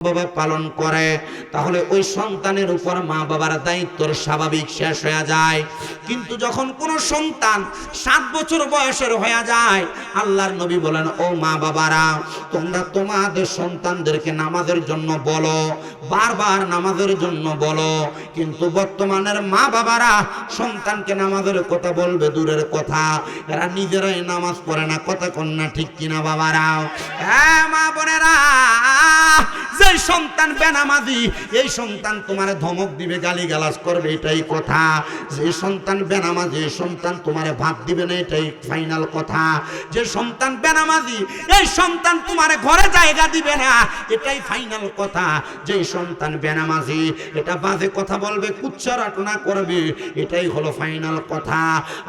ভাবে পালন করে তাহলে ওই সন্তানের উপর মা বাবার দায়িত্ব স্বাভাবিক শেষ হয়ে যায়। কিন্তু যখন কোনো সন্তান 7 বছর বয়সের হয়ে যায়, আল্লাহর নবী বলেন, ও মা বাবারা, তোমরা তোমাদের সন্তানদেরকে নামাজের জন্য বলো, বারবার নামাজের জন্য বলো। কিন্তু বর্তমানের মা বাবারা সন্তানকে নামাজের কথা বলবে দূরের কথা, এরা নিজেরাই নামাজ পড়ে না। কথা কন্যা ঠিক কিনা বাবারা? হ্যাঁ মা বোনেরা, যে সন্তান বেনামাজি এই সন্তান তোমারে ধমক দিবে, গালিগালাজ করবে, এটাই কথা। যে সন্তান বেনামাজি এই সন্তান তোমারে ভাত দিবে না, এটাই ফাইনাল কথা। যে সন্তান বেনামাজি এই সন্তান তোমারে ঘরে জায়গা দিবে না, এটাই ফাইনাল কথা। যে সন্তান বেনামাজি এটা বাজে কথা বলবে, কুচ্চারটনা করবে, এটাই হলো ফাইনাল কথা।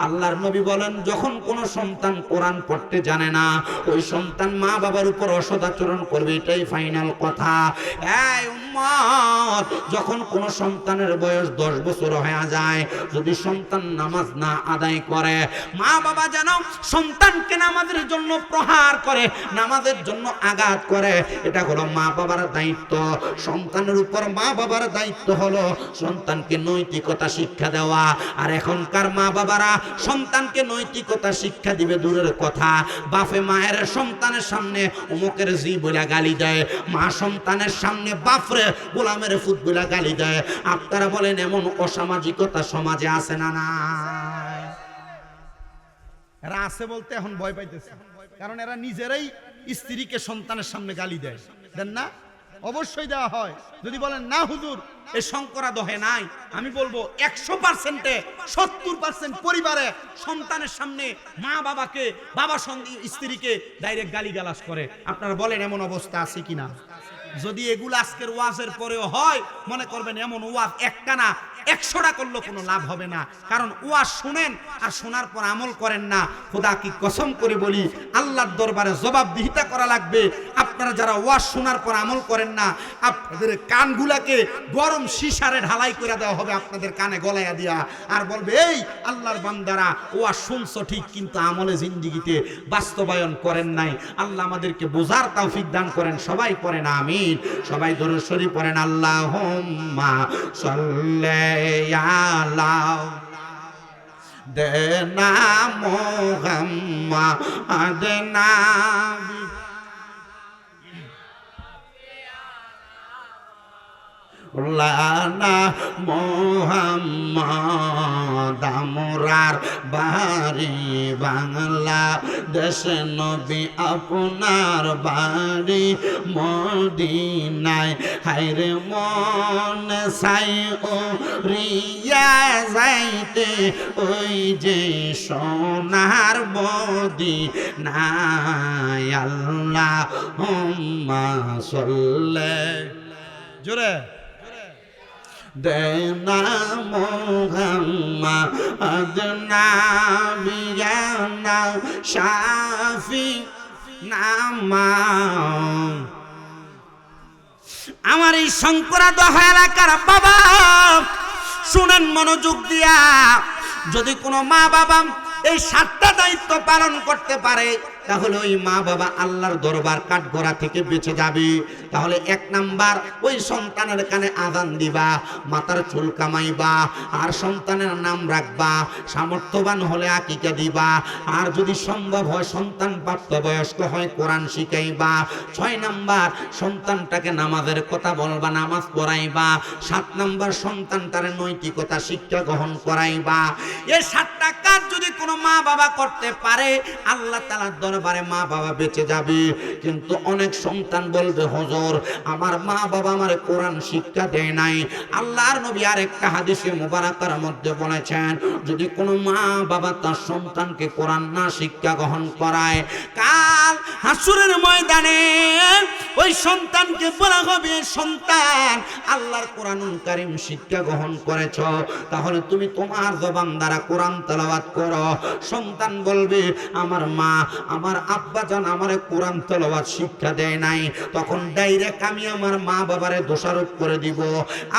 আল্লাহর নবী বলেন, যখন কোনো সন্তান কোরআন পড়তে জানে না, ওই সন্তান মা বাবার উপর অসদাচরণ করবে, এটাই ফাইনাল কথা। এই উম্মত, যখন কোন সন্তানের বয়স 10 বছর হয়ে যায়, যদি সন্তান নামাজ না আদায় করে, মা বাবা যেন সন্তানকে নামাজের জন্য প্রহার করে, নামাজের জন্য আঘাত করে, এটা হলো মা বাবার দায়িত্ব। সন্তানের উপর মা বাবার দায়িত্ব হলো সন্তানকে নৈতিকতা শিক্ষা দেওয়া। আর এখনকার মা বাবারা সন্তানকে নৈতিকতা শিক্ষা দিবে দূরের কথা, বাপে মায়ের সন্তানের সামনে অমুকের জি বলে গালি দেয়, মা সন্তানের সামনে বাপরে গোলামের ফুট বলে গালি দেয়। আপনারা বলেন, এমন অসামাজিকতা সমাজে আছে না? নাই। এরা আছে বলতে এখন ভয় পাইতেছে, কারণ এরা নিজেরাই স্ত্রীকে সন্তানের সামনে গালি দেয়। দেন না? অবশ্যই দেওয়া হয়। যদি বলেন না হুজুর এই শঙ্করাদহে নাই, আমি বলবো 100%-এ 70% পরিবারে সন্তানের সামনে মা বাবাকে, বাবা স্ত্রীকে ডাইরেক্ট গালিগালাজ করে। আপনারা বলেন এমন অবস্থা আছে কিনা? যদি এগুলো আজকের ওয়াজের পরেও হয়, মনে করবেন এমন ওয়াজ একটা না 100টা করলেও কোনো লাভ হবে না। কারণ ওয়াজ শুনেন আর শোনার পর আমল করেন না। খোদা কি কসম করে বলি, আল্লাহর দরবারে জবাবদিহিতা করা লাগবে। আপনারা যারা ওয়াজ শোনার পর আমল করেন না, আপনাদের কানগুলাকে গরম সিসারে ঢালাই করে দেওয়া হবে, আপনাদের কানে গলাইয়া দিয়া, আর বলবে, এই আল্লাহর বান্দারা ওয়াজ শুনছো ঠিক, কিন্তু আমলে জিন্দেগিতে বাস্তবায়ন করেন নাই। আল্লাহ আমাদেরকে বোঝার তৌফিক দান করেন। সবাই পড়েন আমিন। সবাই দরুদ শরীফ পড়েন, আল্লাহুম্মা সাল্লি আলা দেনা মুহাম্মাদ নাবি লানা মোহাম্মদ আমরার বাড়ি বাংলা দেশে, নবী আপনার বাড়ি মদিনায়। হায়রে মন সাই ও রিয়া যাইতে, ওই যে সোনার মদিনায়। আল্লাহুম্মা সাল্লি জোরে দেনা মুহাম্মদ নাবিয়ানা শাফি নামা। আমার এই শঙ্করাদহ এলাকার বাবা শুনেন মনোযোগ দিয়া, যদি কোনো মা বাবা এই 7টা দায়িত্ব পালন করতে পারে, তাহলে ওই মা বাবা আল্লাহর দরবার কাঠগড়া থেকে বেঁচে যাবে। তাহলে 1 নাম্বার, ওই সন্তানের কানে আযান দিবা, মাথার চুল কামাইবা, আর সন্তানের নাম রাখবা। সামর্থ্যবান হলে আকিকা দিবা, আর যদি সম্ভব হয় সন্তান প্রাপ্তবয়স্ক হয় কোরআন শিখাইবা। 6 নাম্বার, সন্তানটাকে নামাজের কথা বলবা, নামাজ পড়াইবা। 7 নাম্বার, সন্তানটার নৈতিকতা শিক্ষা গ্রহণ করাইবা। এই 7টা কাজ যদি কোনো মা বাবা করতে পারে, আল্লাহ তাআলার দরবারে মা বাবা বেঁচে যাবে। কিন্তু অনেক সন্তান বলবে, হুজুর আমার মা বাবা আমারে কোরআন শিক্ষা দেয় নাই। আল্লাহর নবী আরেকটা হাদিসে মুবারাকার মধ্যে বলেছেন, যদি কোনো মা বাবা তার সন্তানকে কোরআন না শিক্ষা গ্রহণ করায়, কাল হাসরের ময়দানে ওই সন্তানকে বলা হবে, সন্তান আল্লাহর কোরআনুল কারীম শিক্ষা গ্রহণ করেছ, তাহলে তুমি তোমার জবান দ্বারা কোরআন তেলাওয়াত করো। সন্তান বলবে, আমার মা আমার আব্বা জান আমারে কোরআন তেলাওয়াত শিক্ষা দেয় নাই, তখন ডাইরেক্ট আমি আমার মা বাবারে দোষারোপ করে দিব,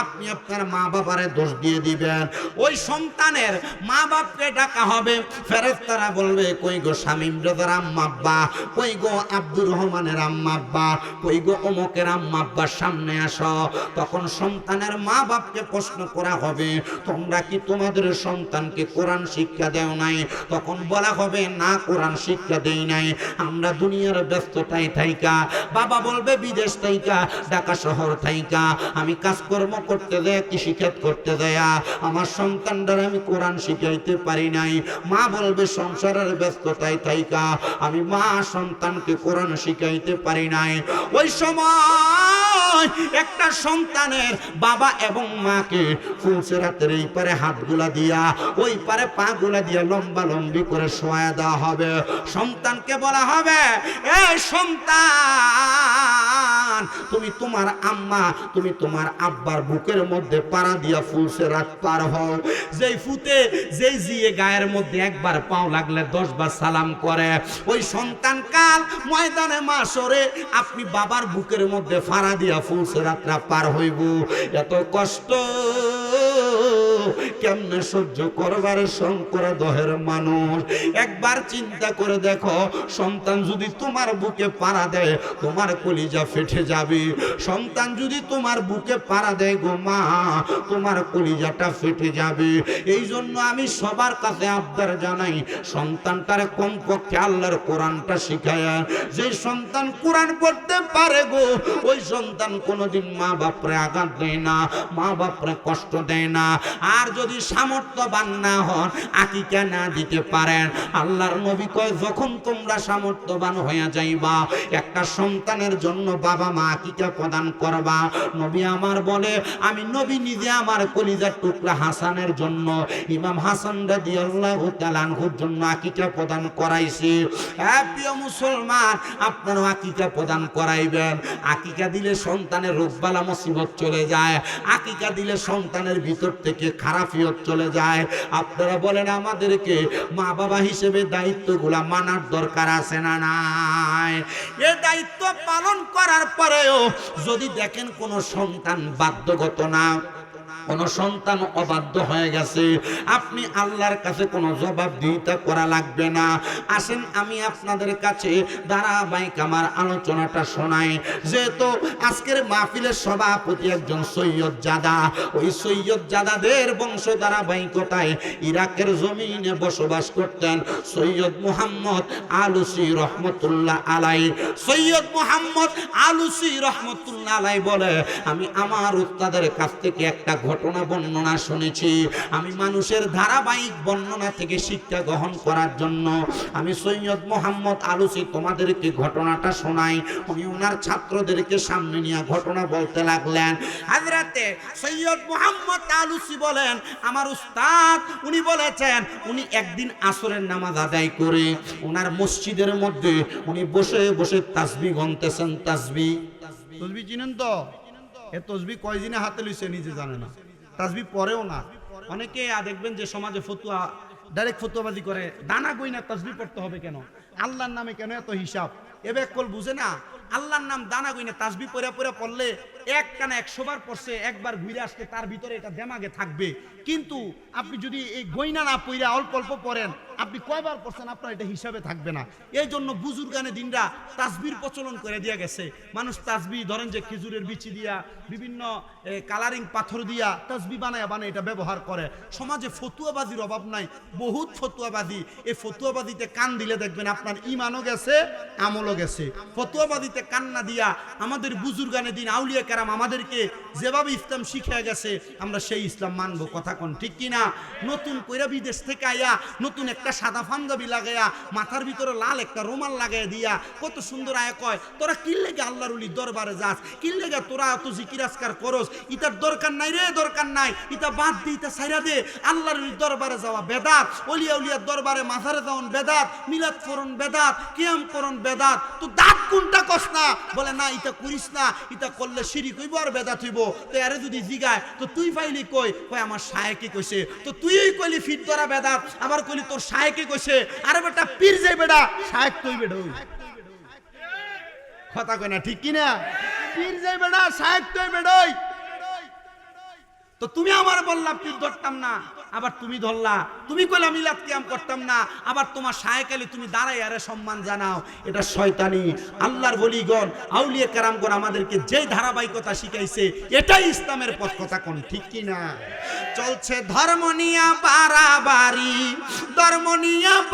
আপনি আপনার মা বাবারে দোষ দিয়ে দিবেন। ওই সন্তানের মা বাপকে ডাকা হবে, ফেরেশতারা বলবে কই গো শামীম রাজার আম্মা আব্বা, কই গো আব্দুর রহমানের আম্মা আব্বা, কই গো অমুকের আম্মা আব্বার সামনে আসো। তখন সন্তানের মা বাপকে প্রশ্ন করা হবে তোমরা কি তোমাদের সন্তানকে কোরআন শিক্ষা দেও নাই? তখন বলা হবে না, কোরআন শিক্ষা দেই নাই, আমরা দুনিয়ার ব্যস্ততায় থাইকা, বাবা বলবে বিদেশ থাইকা, ঢাকা শহর থাইকা আমি কাজকর্ম করতে দেয়, কৃষিকাজ করতে দেয়া আমার সন্তানদের আমি কোরআন শিখাইতে পারি নাই। মা বলবে সংসারের ব্যস্ততায় থাইকা আমি মা সন্তানকে কোরআন শিখাইতে পারি নাই। ওই সময় একটা সন্তানের বাবা এবং মাকে ফুলসেরাতের এই পারে হাতগুলা দিয়া ওই পারে পাগুলা দিয়া লম্বা লম্বি করে শোয়া দেওয়া হবে। সন্তানকে বলা হবে এই সন্তান তুমি তোমার আম্মা তুমি তোমার আব্বার বুকের মধ্যে পাড়া দিয়া ফুলসেরাত পার হও। যেই ফুতে যেই জিয়ে গায়ের মধ্যে একবার পাও লাগলে 10 বার সালাম করে, ওই সন্তান কাল ময়দানে মাশরে আপনি বাবার বুকের মধ্যে ফাড়া দিয়া ফুলসেরাতরা পার হইব। এত কষ্ট কেমনে সহ্য করবার শঙ্কর দহের মানুষ? একবার চিন্তা করে দেখো, সন্তান যদি তোমার বুকে পাড়া দেয় তোমার কলিজা ফেটে যাবে। সন্তান যদি তোমার বুকে পাড়া দেয় গো মা, তোমার কলিজাটা ফেটে যাবে। এই জন্য আমি সবার কাছে আবদার জানাই, সন্তানটারে কমপক্ষে আল্লাহর কোরআনটা শিখায়া, যে সন্তান কোরআন পড়তে পারে গো ওই সন্তান কোনোদিন মা বাপরে আঘাত দেয় না, মা বাপরে কষ্ট দেয় না। আর যদি সামর্থ্যবান না হন, আকিকা না দিতে পারেন, আল্লাহর নবী কয় যখন তোমরা সামর্থ্যবান হয়ে যাইবা একটা সন্তানের জন্য বাবা মা আকিকা প্রদান করবা। নবী আমার বলে আমি নবী নিজে আমার কলিজার টুকরা হাসানের জন্য, ইমাম হাসান রাদিয়াল্লাহু তাআলা আনহুর জন্য আকিকা প্রদান করাইছি। প্রিয় মুসলমান, আপনারা আকিকা প্রদান করাইবেন। আকিকা দিলে সন্তানের রোগবালা মুসিবত চলে যায়, আকিকা দিলে সন্তানের ভিতর থেকে খারাপিয়ত চলে যায়। আপনারা বলেন আমাদেরকে মা বাবা হিসেবে দায়িত্বগুলা মানার দরকার আছে না নাই? এই দায়িত্ব পালন করার পরেও যদি দেখেন কোন সন্তান বাধ্যগত না, কোন সন্তান অবাধ্য হয়ে গেছে, আপনি আল্লাহর কাছে কোনো জবাবদিহিতা করা লাগবে না। আসেন আমি আপনাদের কাছে ধারাবাহিক আমার আলোচনাটা শোনাই। যেহেতু আজকের মাহফিলের সভাপতি একজন সৈয়দ জাদা, ওই সৈয়দ জাদাদের বংশ ধারাবাহিকতায় ইরাকের জমিনে বসবাস করতেন সৈয়দ মুহাম্মদ আলুসি রহমতুল্লাহ আলাই। সৈয়দ মুহাম্মদ আলুসি রহমতুল্লাহ আলাই বলে আমি আমার উস্তাদের কাছ থেকে একটা ঘটনা বর্ণনা শুনেছি। আমি মানুষের ধারাবাহিক বর্ণনা থেকে শিক্ষা গ্রহণ করার জন্য আমি সৈয়দ মোহাম্মদ আলুসি তোমাদেরকে ঘটনাটা শোনাই। উনি ওনার ছাত্রদেরকে সামনে নিয়ে ঘটনা বলতে লাগলেন। হযরতে সৈয়দ মোহাম্মদ আলুসি বলেন আমার উস্তাদ উনি বলেছেন উনি একদিন আসরের নামাজ আদায় করে ওনার মসজিদের মধ্যে উনি বসে বসে তাসবিহ গুনতেছেন। তাসবিহ চিনেন তো? এ তসবি কয়দিনে হাতে লইছে নিজে জানে না, তাসবি পরেও না। অনেকে দেখবেন যে সমাজে ফতুয়া ডাইরেক্ট ফতুয়াবাজি করে, দানা গইনা তাসবি পড়তে হবে কেন, আল্লাহর নামে কেন এত হিসাব, এবার কল বুঝে না। আল্লাহর নাম দানা গইনা তাসবি পড়া পড়া পড়লে এক কানা 100 বার পড়ছে, একবার ঘুরে আসলে তার ভিতরে এটা দেমাগে থাকবে। কিন্তু আপনি যদি এই গইনা না পড়া অল্প অল্প পড়েন, আপনি কয়বার পড়ছেন আপনার এটা হিসাবে থাকবে না। এই জন্য বুজুর্গানে দিনরা তাসবির প্রচলন করে দিয়ে গেছে। মানুষ তাসবি ধরেন যে খেজুরের বিচি দিয়া বিভিন্ন কালারিং পাথর দিয়া তাসবি বানায় এটা ব্যবহার করে। সমাজে ফতুয়াবাজির অভাব নাই, বহুত ফতুয়াবাজি। এই ফতুয়াবাজিতে কান দিলে দেখবেন আপনার ইমানও গেছে, আমলও গেছে। ফতুয়াবাজিতে কান না দিয়া আমাদের বুজুর্গানে দিন আউলিয়া কেরাম আমাদেরকে যেভাবে ইসলাম শিখে গেছে আমরা সেই ইসলাম মানবো। কথা কোন ঠিক কিনা? নতুন কইরা বিদেশ থেকে আইয়া নতুন একটা সাদা পাঞ্জাবি লাগাইয়া মাথার ভিতরে লাল একটা রুমাল লাগাই দিয়া কত সুন্দর আয়া কয় তোরা কি লেগে আল্লাহর ওলির দরবারে যাস, কি লেগে তোরা এত জিকির আজকার করস, ইতার দরকার নাই রে, দরকার নাই, ইতা বাদ দি, ইতা ছাইরা দে। আল্লাহর ওলির দরবারে যাওয়া বেদাত, ওলিয়া উলিয়ার দরবারে মাথারে যাওয়ান বেদাত, মিলাদ করন বেদাত, কিয়াম করন বেদাত। তো দাঁত কোনটা কস না? বলে না ইতা করিস না, ইতা করলে শিরিক হইব আর বেদাত হইব। তো আরে যদি জিগায় তো তুই পাইলি কই? কয় আমার শায়েকে কইছে। তো তুই কইলি ফিট ধরা বেদাত, আবার কইলি তোর শায়েকে কইছে আরে বেটা পীর যাই বেটা শায়েক তুই বেটা কথা কই না ঠিক কি না পীর যাই বেটা শায়েক তুই বেডই তো তুমি আমার বললা পীর ধরতাম না আবার তুমি ধরলা তুমি কইলা মিলাদ কিয়াম করতাম না আবার তোমার শায়েক আলী তুমি দাঁড়াই আরে সম্মান জানাও এটা শয়তানি আল্লাহর ওলিগণ আউলিয়া কেরামগণ আমাদেরকে যেই ধারাবাহিকতা শিখাইছে এটাই ইসলামের পথ কথা কোন ঠিক কি না চলছে ধর্ম নিয়া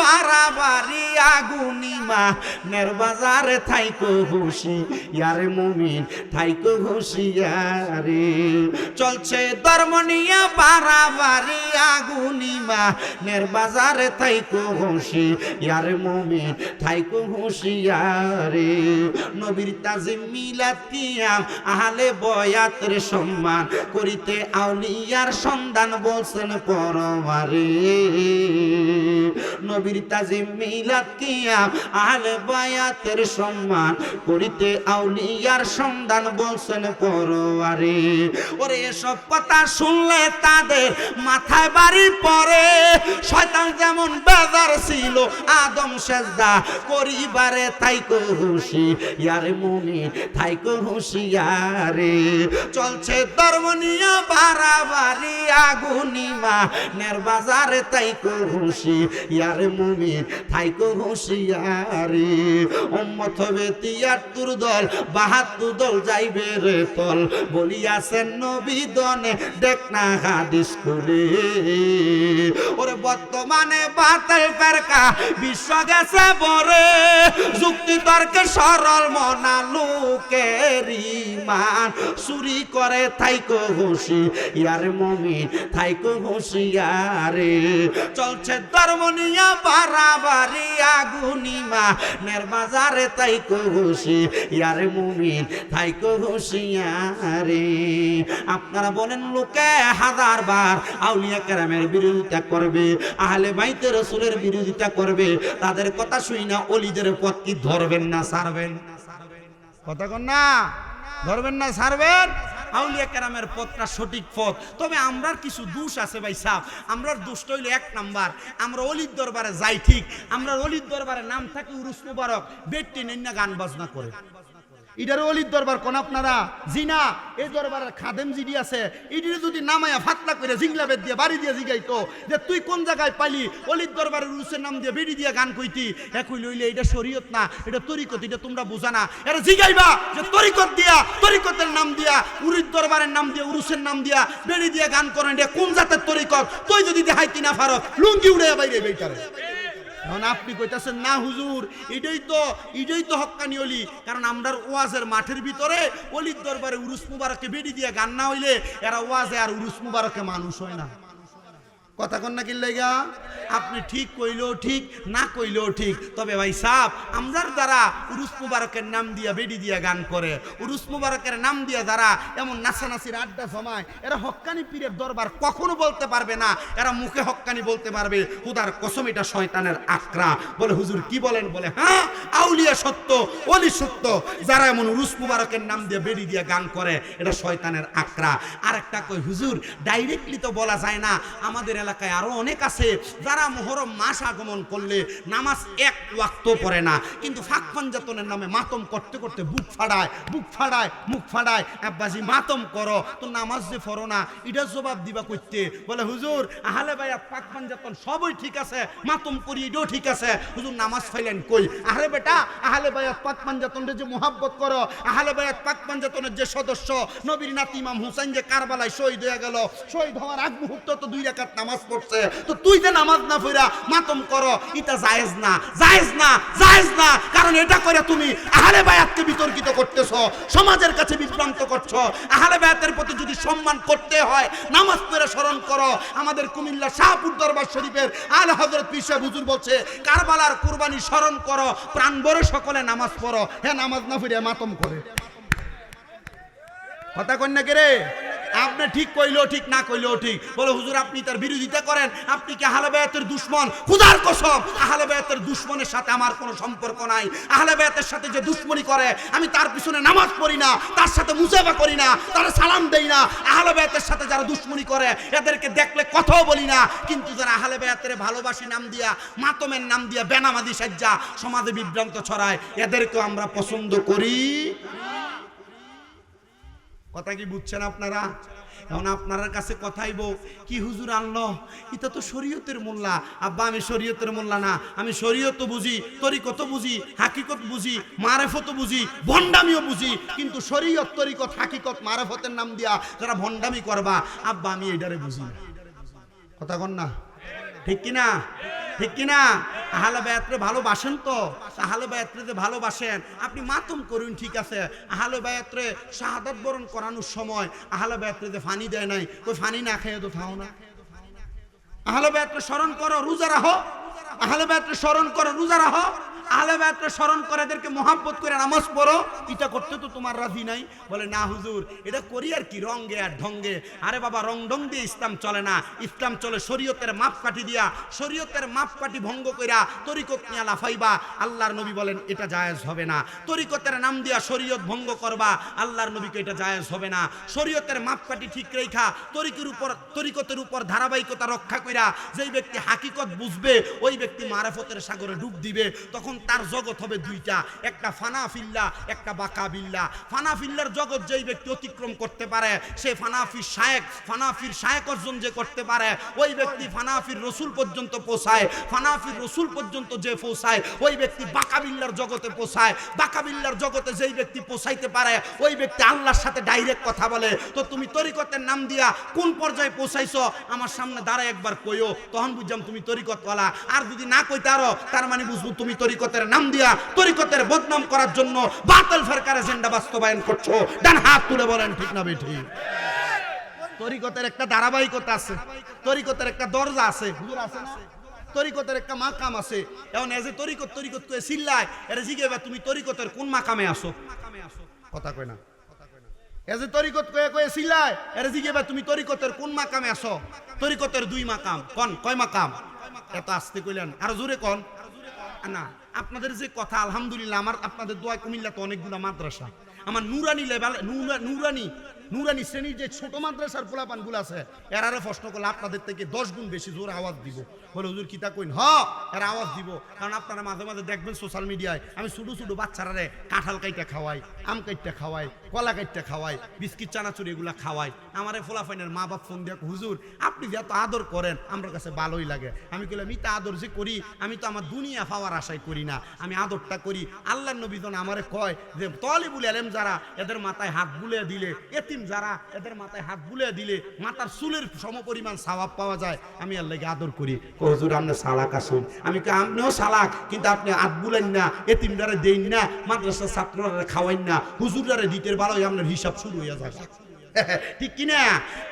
পারাবারি আগুনিমা নেরবাজারে থাইকো হুশি ইয়ারে মুমিন থাইকো হুশিয়ারে চলছে ধর্ম নিয়া পারাবারি আগুনিমা নেরবাজারে থাইকো হুশি ইয়ারে মুমিন থাইকো হুশিয়ারে নবীর তাজিম মিলাদ কিয়াম আহলে বয়াতের সম্মান করিতে আউলিয়ার সন্ধান বলছেন পরমারে নবীর তাজিম মিলাদ কিয়াম আহলে বায়াতের সম্মান করিতে আউলিয়ার সন্ধান বলছেন পরমারে ওরে এসব কথা শুনলে তাদের মাথায় বাড়ি পড়ে শয়তান যেমন বেজার ছিল আদম সেজদা করিবারে থাইকো হুশি ইয়ারে মুমিন থাইকো হুশিয়ারে চলছে ধর্ম নিয়ে বাড়াবাড়ি আগুনিমা নেরবাজারে থাইকো হুশি ইয়ারে মুমিন থাইকো হুশিয়ারে উম্মত হবে ৭৩ দল ৭২ দল যাইবে রে তল বলিয়াছেন নবী দনে দেখ না হাদিস করে ওরে বর্তমানে বাতিল ফেরকা বিশ্ব গেছে বরে যুক্তি তর্কে সরল মনা লোকের ঈমান চুরি করে থাইকো হুশি ইয়ারে মুমিন থাইকো হুশিয়ারে চলছে ধর্ম নিয়া বাড়াবাড়ি আগুনিমা নেরবাজারে থাইকো হুশি ইয়ারে মুমিন থাইকো হুশিয়ারে আপনারা বলেন লোকে হাজারবার আউলিয়া কেরামের বিরোধিতা করবে আহলে বাইতে রাসূলের বিরোধিতা করবে তাদের কথা শুই না ওলিদের পথ কি ধরবেন না ছাড়বেন কথা কন না ধরবেন না ছাড়বেন আউলিয়া কেরামের পথটা সঠিক পথ তবে আমরার কিছু দোষ আছে ভাই সাহেব আমরার দোষটা হইলো ১ নাম্বার আমরা অলির দরবারে যাই ঠিক আমরা অলির দরবারে নাম থাকে উরুস মুবারক বেটটি নেন্না গান বাজনা করে ইডার অলির দরবার কোন আপনারা জিনা এই দরবারের খাদেম জিডি আছে ইডিরে যদি নামায়া ফাতলা করে জিংলা বেদ দিয়ে বাড়ি দিয়ে জিগাইতো যে তুই কোন জায়গায় পাইলি অলির দরবারের উরুসের নাম দিয়ে বেড়ি দিয়ে গান কইতি একই লইলে এটা শরীয়ত না এটা তরিকত এটা তোমরা বুঝা না এটা জিগাইবা যে তরিকত দিয়া তরিকতের নাম দিয়া উরির দরবারের নাম দিয়া উরুসের নাম দিয়া বেড়ি দিয়ে গান করেন এটা কোন জাতের তরিকত তুই যদি দেখাইতি না পারো লুঙ্গি উড়ে বাইরে বেইটারে এখন আপনি কইতাছেন না হুজুর এটাই তো হক্কানি অলি কারণ আমরার ওয়াজের মাঠের ভিতরে অলির দরবারে উরুস মুবারকে বেড়ি দিয়ে গান না হইলে এরা ওয়াজে আর উরুস মুবারকে মানুষ হয় না কথা কন না কি লাগা আপনি ঠিক কইলেও ঠিক না কইলেও ঠিক তবে ভাই সাহেব আমরার দ্বারা উরুস মুবারকের নাম দিয়া বেড়ি দিয়া গান করে উরুস মুবারকের নাম দিয়া যারা এমন নাচানাচির আড্ডা জমায় এরা হক্কানি পীরের দরবার কখনো বলতে পারবে না এরা মুখে হক্কানি বলতে পারবে খুদার কসম এটা শয়তানের আকরা বলে হুজুর কি বলেন বলে হ্যাঁ আউলিয়া সত্য ওলি সত্য যারা এমন উরুস মুবারকের নাম দিয়ে বেড়ি দিয়া গান করে এটা শয়তানের আকরা আরেকটা কই হুজুর ডাইরেক্টলি তো বলা যায় না আমাদের এলাকায় আরো অনেক আছে যারা মুহররম মাস আগমন করলে নামাজ 1 ওয়াক্ত পড়ে না কিন্তু ফাঁক পাঞ্জাতনের নামে মাতম করতে করতে বুক ফাড়ায় মুখ ফাড়ায় আব্বাজি মাতম করো তো নামাজ যে পড়ো না এটা জবাব দিবা কইতে বলে হুজুর আহলে বায়াত ফাঁক পাঞ্জাতন সবই ঠিক আছে মাতম করি এটাও ঠিক আছে হুজুর নামাজ ফাইলেন কই আরে বেটা আহলে বায়াত ফাঁক পাঞ্জাতনের যে মোহাব্বত করো আহলে বায়াত ফাঁক পাঞ্জাতনের যে সদস্য নবীর নাতি ইমাম হুসাইন যে কারবালায় শহীদ হয়ে গেল শহীদ হওয়ার আগ মুহূর্তে তো 2 রাকাত নামাজ পড়ছে তো তুই যে নামাজ না পড়া মাতম করো এটা জায়েজ না কারণ এটা করে তুমি আহলে বায়াতকে বিতর্কিত করতেছো সমাজের কাছে বিভ্রান্ত করছো আহলে বায়াতের প্রতি যদি সম্মান করতে হয় নামাজ পড়ে স্মরণ করো আমাদের কুমিল্লা শাহপুর দরবার শরীফের আলা হযরত পীর সাহেব হুজুর বলছে কারবালার কুরবানি স্মরণ করো প্রাণ ভরে সকলে নামাজ পড়ো হ্যাঁ নামাজ না পড়ে মাতম করে কথা কন্যা কে রে আপনি ঠিক কইলেও ঠিক, না কইলেও ঠিক। বলে হুজুর আপনি তার বিরোধিতা করেন, আপনি কি আহলে বায়াতের দুশমন? খুদার কসম, আহলে বায়াতের দুশমনের সাথে আমার কোনো সম্পর্ক নাই। আহলে বায়াতের সাথে যে দুশমনি করে, আমি তার পিছনে নামাজ পড়ি না, তার সাথে মুসাফা করি না, তারা সালাম দেই না। আহলে বায়াতের সাথে যারা দুশমনি করে এদেরকে দেখলে কথাও বলি না। কিন্তু যারা আহলে বায়াতের ভালোবাসি নাম দিয়া, মাতমের নাম দিয়া, বেনামাজি সাজ্জা সমাজে বিভ্রান্ত ছড়ায়, এদেরকেও আমরা পছন্দ করি। কথা কি বুঝছেন আপনারা? এখন আপনার কাছে কথাইব কি হুজুর আনলো, এটা তো শরীয়তের মোল্লা। আব্বা আমি শরীয়তের মোল্লা না, আমি শরীয়ত বুঝি, তরিকত বুঝি, হাকিকত বুঝি, মারেফত বুঝি, ভণ্ডামিও বুঝি। কিন্তু শরীয়ত, তরিকত, হাকিকত, মারেফতের নাম দিয়া যারা ভণ্ডামি করবা, আব্বা আমি এটারে বুঝি না। কথা কন না, ঠিক কিনা? ঠিক কিনা? আহলে বায়াতরে ভালোবাসেন তো? আহলে বায়াতরে যে ভালোবাসেন, আপনি মাতম করুন, ঠিক আছে। আহলে বায়াতরে শাহাদাত বরণ করানোর সময় আহলে বায়াতরে যে ফানি দেয় নাই, ওই ফানি না খেয়ে তো থাও না। আহলে বায়াতরে স্মরণ করো, রোজা রাখো। আহলে বায়াতরে স্মরণ করো, রোজা রাখো। আহলে বায়াতরে স্মরণ করে এদেরকে মহব্বত করে নামাজ পড়ো। এটা করতে তো তোমার রাজি নাই। বলে না হুজুর, এটা করি আর কি, রঙ্গে আর ঢঙ্গে। আরে বাবা, রং ঢং দিয়ে ইসলাম চলে না। ইসলাম চলে শরীয়তের মাপকাঠি দিয়া। শরীয়তের মাপকাঠি ভঙ্গ কইরা তরিকত নিয়া লাফাইবা, আল্লাহর নবী বলেন এটা জায়েজ হবে না। তরিকতের নাম দিয়া শরীয়ত ভঙ্গ করবা, আল্লাহর নবীকে এটা জায়েজ হবে না। শরীয়তের মাপকাঠি ঠিক রেখা তরিকতের উপর ধারাবাহিকতা রক্ষা কইরা যেই ব্যক্তি হাকিকত বুঝবে, ওই ব্যক্তি মারেফতের সাগরে ডুব দিবে। তখন তার জগৎ হবে দুইটা, একটা ফানাফিল্লা, একটা বাকাবিল্লা। ফানাফিল্লার জগৎ যেই ব্যক্তি অতিক্রম করতে পারে, সে ফানাফির শায়েক অর্জন যে করতে পারে, ওই ব্যক্তি ফানাফির রসুল পর্যন্ত পৌঁছায়। ফানাফির রসুল পর্যন্ত যে পৌঁছায়, ওই ব্যক্তি বাকাবিল্লার জগতে পৌঁছায়। বাকাবিল্লার জগতে যেই ব্যক্তি পৌঁছাইতে পারে, ওই ব্যক্তি আল্লাহর সাথে ডাইরেক্ট কথা বলে। তো তুমি তরিকতের নাম দিয়া কোন পর্যায়ে পৌঁছাইছো আমার সামনে দাঁড়ায় একবার কইও, তখন বুঝলাম তুমি তরিকতওয়ালা। আর যদি না কইতে আরো, তার মানে বুঝবো তুমি তরিকতের নাম দিয়া তরিকতের বদনাম করার জন্য বাতিল ফেরকার এজেন্ডা বাস্তবায়ন করছো। ডান হাত তুলে বলেন ঠিক না বেঠিক? তরিকতের একটা ধারাবাহিকতা আছে, তরিকতের একটা দরজা আছে, হুজুর আছে না? তরিকতের একটা মাকাম আছে। এখন এজে তরিকত তরিকত কয়ে চিল্লায়, এর জিজ্ঞাসা তুমি তরিকতের কোন মাকামে আসো? কথা কয় না। এজে তরিকত কয়ে কয়ে চিল্লায়, এর জিজ্ঞাসা তুমি তরিকতের কোন মাকামে আসো? তরিকতের দুই মাকাম। কোন কয় মাকাম? এত আসতে কইলেন, আর জোরে কোন না। আপনাদের যে কথা, আলহামদুলিল্লাহ, আমার আপনাদের দোয়ায় কুমিল্লা তো অনেকগুলো মাদ্রাসা। আমার নুরানি লেভেল, নুরানি শ্রেণীর যে ছোট মাদ্রাসার পোলাপানগুলো আছে, এরারে প্রশ্ন করলে আপনাদের থেকে 10 গুণ বেশি জোর আওয়াজ দিব। বলে হুজুর কিতা কইন? এরা আওয়াজ দিব। কারণ আপনারা মাঝে মাঝে দেখবেন সোশ্যাল মিডিয়ায় আমি ছোটো ছোটো বাচ্চারারে কাঁঠাল কাইটা খাওয়াই, আম কাইটা খাওয়াই, কলা কাইটা খাওয়াই, বিস্কিট চানাচুরি এগুলা খাওয়াই। আমারে ফোলাফাইনের মা বাপ ফোন দিয়ে হুজুর আপনি যে এত আদর করেন আমার কাছে ভালোই লাগে। আমি কইলাম আমি তা আদর যে করি, আমি তো আমার দুনিয়া পাওয়ার আশাই করি না, আমি আদরটা করি আল্লাহর নবী জন আমারে কয় যে তলিবুল ইলম যারা এদের মাথায় হাত বুলিয়ে দিলে, এতিম যারা এদের মাথায় হাত বুলিয়ে দিলে মাথার চুলের সমপরিমাণ সওয়াব পাওয়া যায়। আমি আল্লাহকে আদর করি। হুজুর আপনি সালাক আসুন। আমি কই আপনিও সালাক, কিন্তু আপনি হাত বুলেন না, এতিমদারে দেন না, মাদ্রাসার ছাত্ররা খাওয়াইন না, হুজুরদারে দিতে ভালোই আপনার হিসাব শুরু হয়ে যাবে। ঠিক কিনা?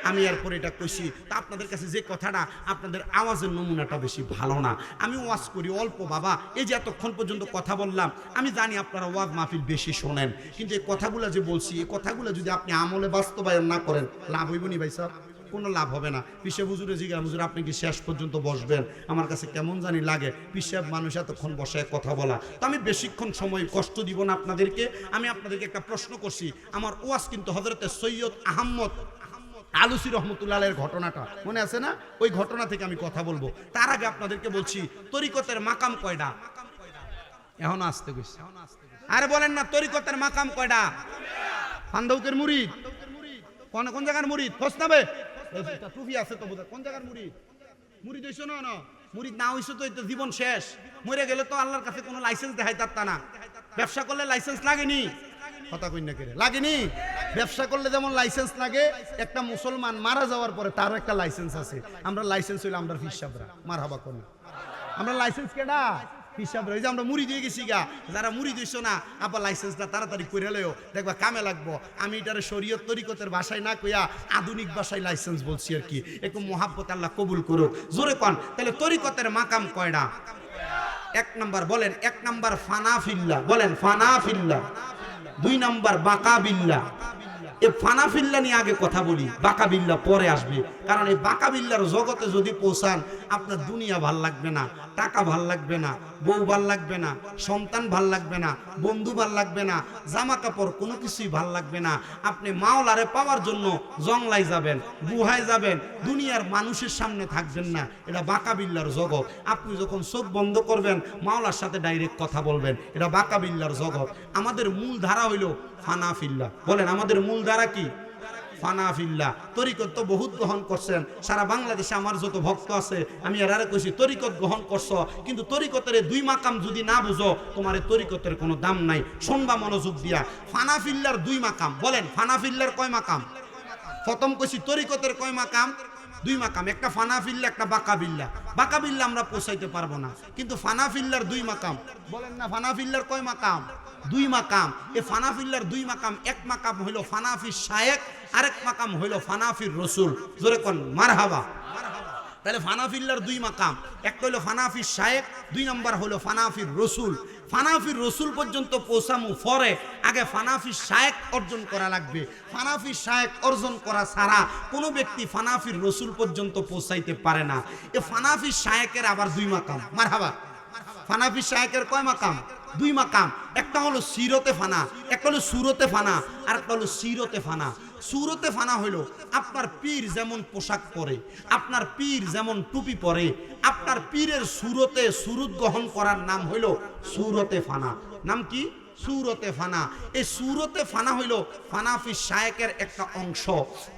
আমি এরপর এটা কইছি। তা আপনাদের কাছে যে কথাটা, আপনাদের আওয়াজের নমুনাটা বেশি ভালো না। আমি ওয়াজ করি অল্প বাবা, এই যে এতক্ষণ পর্যন্ত কথা বললাম, আমি জানি আপনারা ওয়াজ মাহফিল বেশি শোনেন, কিন্তু এই কথাগুলো যে বলছি, এই কথাগুলো যদি আপনি আমলে বাস্তবায়ন না করেন, লাভ হইব নি ভাই সাহেব? কোনো লাভ হবে না। পিসাব হুজুরে জিজ্ঞাসা, হুজুর আপনি কি শেষ পর্যন্ত বসবেন? আমার কাছে কেমন জানি লাগে পিসাব মানুষ এতক্ষণ বসে কথা বলা। তো আমি বেশিক্ষণ সময় কষ্ট দিব না আপনাদেরকে। আমি আপনাদেরকে একটা প্রশ্ন করছি। আমার ওয়াজ কিন্তু হযরতে সৈয়দ আহমদ আলুসি রহমতুল্লাহ এর ঘটনাটা মনে আছে না? ওই ঘটনা থেকে আমি কথা বলবো। তার আগে আপনাদেরকে বলছি তরিকতের মাকাম কয়টা? এখন আসতে গেছি। আরে বলেন না, তরিকতের মাকাম কয়টা? ফান্দৌকের মুরিদ কোন জায়গার মুরিদ? হোসনাবে টুপি আছে তো বোধহয়। কোন জায়গার মুরিদ? মুরিদ হইছো না? মুরিদ না হইছো তো এটা জীবন শেষ। মরে গেলে তো আল্লাহর কাছে কোনো লাইসেন্স দেখাই তার না। ব্যবসা করলে লাইসেন্স লাগেনি? কথা কই না কেরে লাগেনি? ব্যবসা করলে যেমন লাইসেন্স লাগে, একটা মুসলমান মারা যাওয়ার পরে তারও একটা লাইসেন্স আছে। আমরা লাইসেন্স হইলে আমরা ফিসাবরা মারহাবা করব। আমরা লাইসেন্স কেডা? ফিসাবরা। এই যে আমরা মুড়ি দিয়ে গেছি গা, যারা মুড়ি দিছো না আবার লাইসেন্সটা তাড়াতাড়ি করে লও, দেখবা কামে লাগবো। আমি এটারে শরীয়ত তরিকতের ভাষায় না কইয়া আধুনিক ভাষায় লাইসেন্স বলছি আর কি। একটু মহাব্বত আল্লাহ কবুল করুক। জোরে কোন তাহলে তরিকতের মাকাম কয়টা? 1 নাম্বার বলেন, 1 নাম্বার ফানাফিল্লাহ, বলেন ফানাফিল্লাহ। 2 নাম্বার বাকাবিল্লাহ, এ ফানাফিল্লা নিয়ে আগে কথা বলি, বাকাবিল্লা পরে আসবে। কারণ এই বাকাবিল্লার জগতে যদি পৌঁছান, আপনার দুনিয়া ভাল লাগবে না, টাকা ভাল লাগবে না, বউ ভাল লাগবে না, সন্তান ভাল লাগবে না, বন্ধু ভাল লাগবে না, জামা কাপড় কোনো কিছুই ভাল লাগবে না। আপনি মাওলারে পাওয়ার জন্য জংলায় যাবেন, গুহায় যাবেন, দুনিয়ার মানুষের সামনে থাকবেন না। এটা বাকাবিল্লার জগৎ। আপনি যখন চোখ বন্ধ করবেন, মাওলার সাথে ডাইরেক্ট কথা বলবেন। এটা বাকাবিল্লার জগৎ। আমাদের মূল ধারা হইল ফানাফিল্লা। বলেন, আমাদের মূল ধারা কি? ফানাফিল্লা। তরিকত তো বহুত গ্রহণ করছেন। সারা বাংলাদেশে আমার যত ভক্ত আছে, আমি এরারে কইছি তরিকত গ্রহণ করছো, কিন্তু তরিকতের দুই মাকাম যদি না বুঝো, তোমার তরিকতের কোনো দাম নাই। শুনবা মনোযোগ দিয়া। ফানাফিল্লার দুই মাকাম। বলেন, ফানাফিল্লার কয় মাকাম? প্রথম কইছি তরিকতের কয় মাকাম? দুই মাকাম। একটা ফানাফিল্লা, একটা বাকাবিল্লা। বাকাবিল্লা আমরা পৌঁছাইতে পারবো না, কিন্তু ফানাফিল্লার দুই মাকাম। বলেন না, ফানাফিল্লার কয় মাকাম? দুই মাকাম। এ ফানাফিল্লার দুই মাকাম। এক মাকাম হইল ফানাফির শায়েক, আরেক মাকাম হইল ফানাফির রসুল। জোরে কোন মারহাবা। তাহলে ফানাফিল্লার দুই মাকাম। একটা হইল ফানাফির শায়েক, দুই নম্বর হইল ফানাফির রসুল। ফানাফির রসুল পর্যন্ত পৌঁছামু পরে, আগে ফানাফির শায়েক অর্জন করা লাগবে। ফানাফির শায়েক অর্জন করা ছাড়া কোনো ব্যক্তি ফানাফির রসুল পর্যন্ত পৌঁছাইতে পারে না। এ ফানাফির শায়েকের আবার দুই মাকাম। মারহাবা। ফানাফির শায়েকের কয় মাকাম? দুই মাকাম। একটা হলো সিরতে ফানা, একটা হলো সুরতে ফানা, আর একটা হলো সিরতে ফানা। সুরতে ফানা হইল আপনার পীর যেমন পোশাক পরে, আপনার পীর যেমন টুপি পরে, আপনার পীরের সুরতে সুরত গ্রহণ করার নাম হইল সুরতে ফানা। নাম কি? সুরতে ফানা। এই সুরতে ফানা হইল ফানাফি শায়েকের একটা অংশ।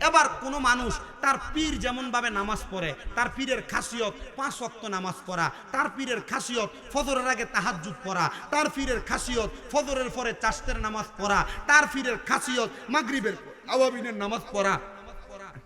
এবার কোন মানুষ তার পীর যেমন ভাবে নামাজ পড়ে, তার পীরের খাসিয়ত 5 ওয়াক্ত নামাজ পড়া, তার পীরের খাসিয়ত ফজরের আগে তাহাজ্জুদ পড়া, তার পীরের খাসিয়ত ফজরের পরে চাশতের নামাজ পড়া, তার পীরের খাসিয়ত মাগরিবের আওয়াবিনের নামাজ পড়া,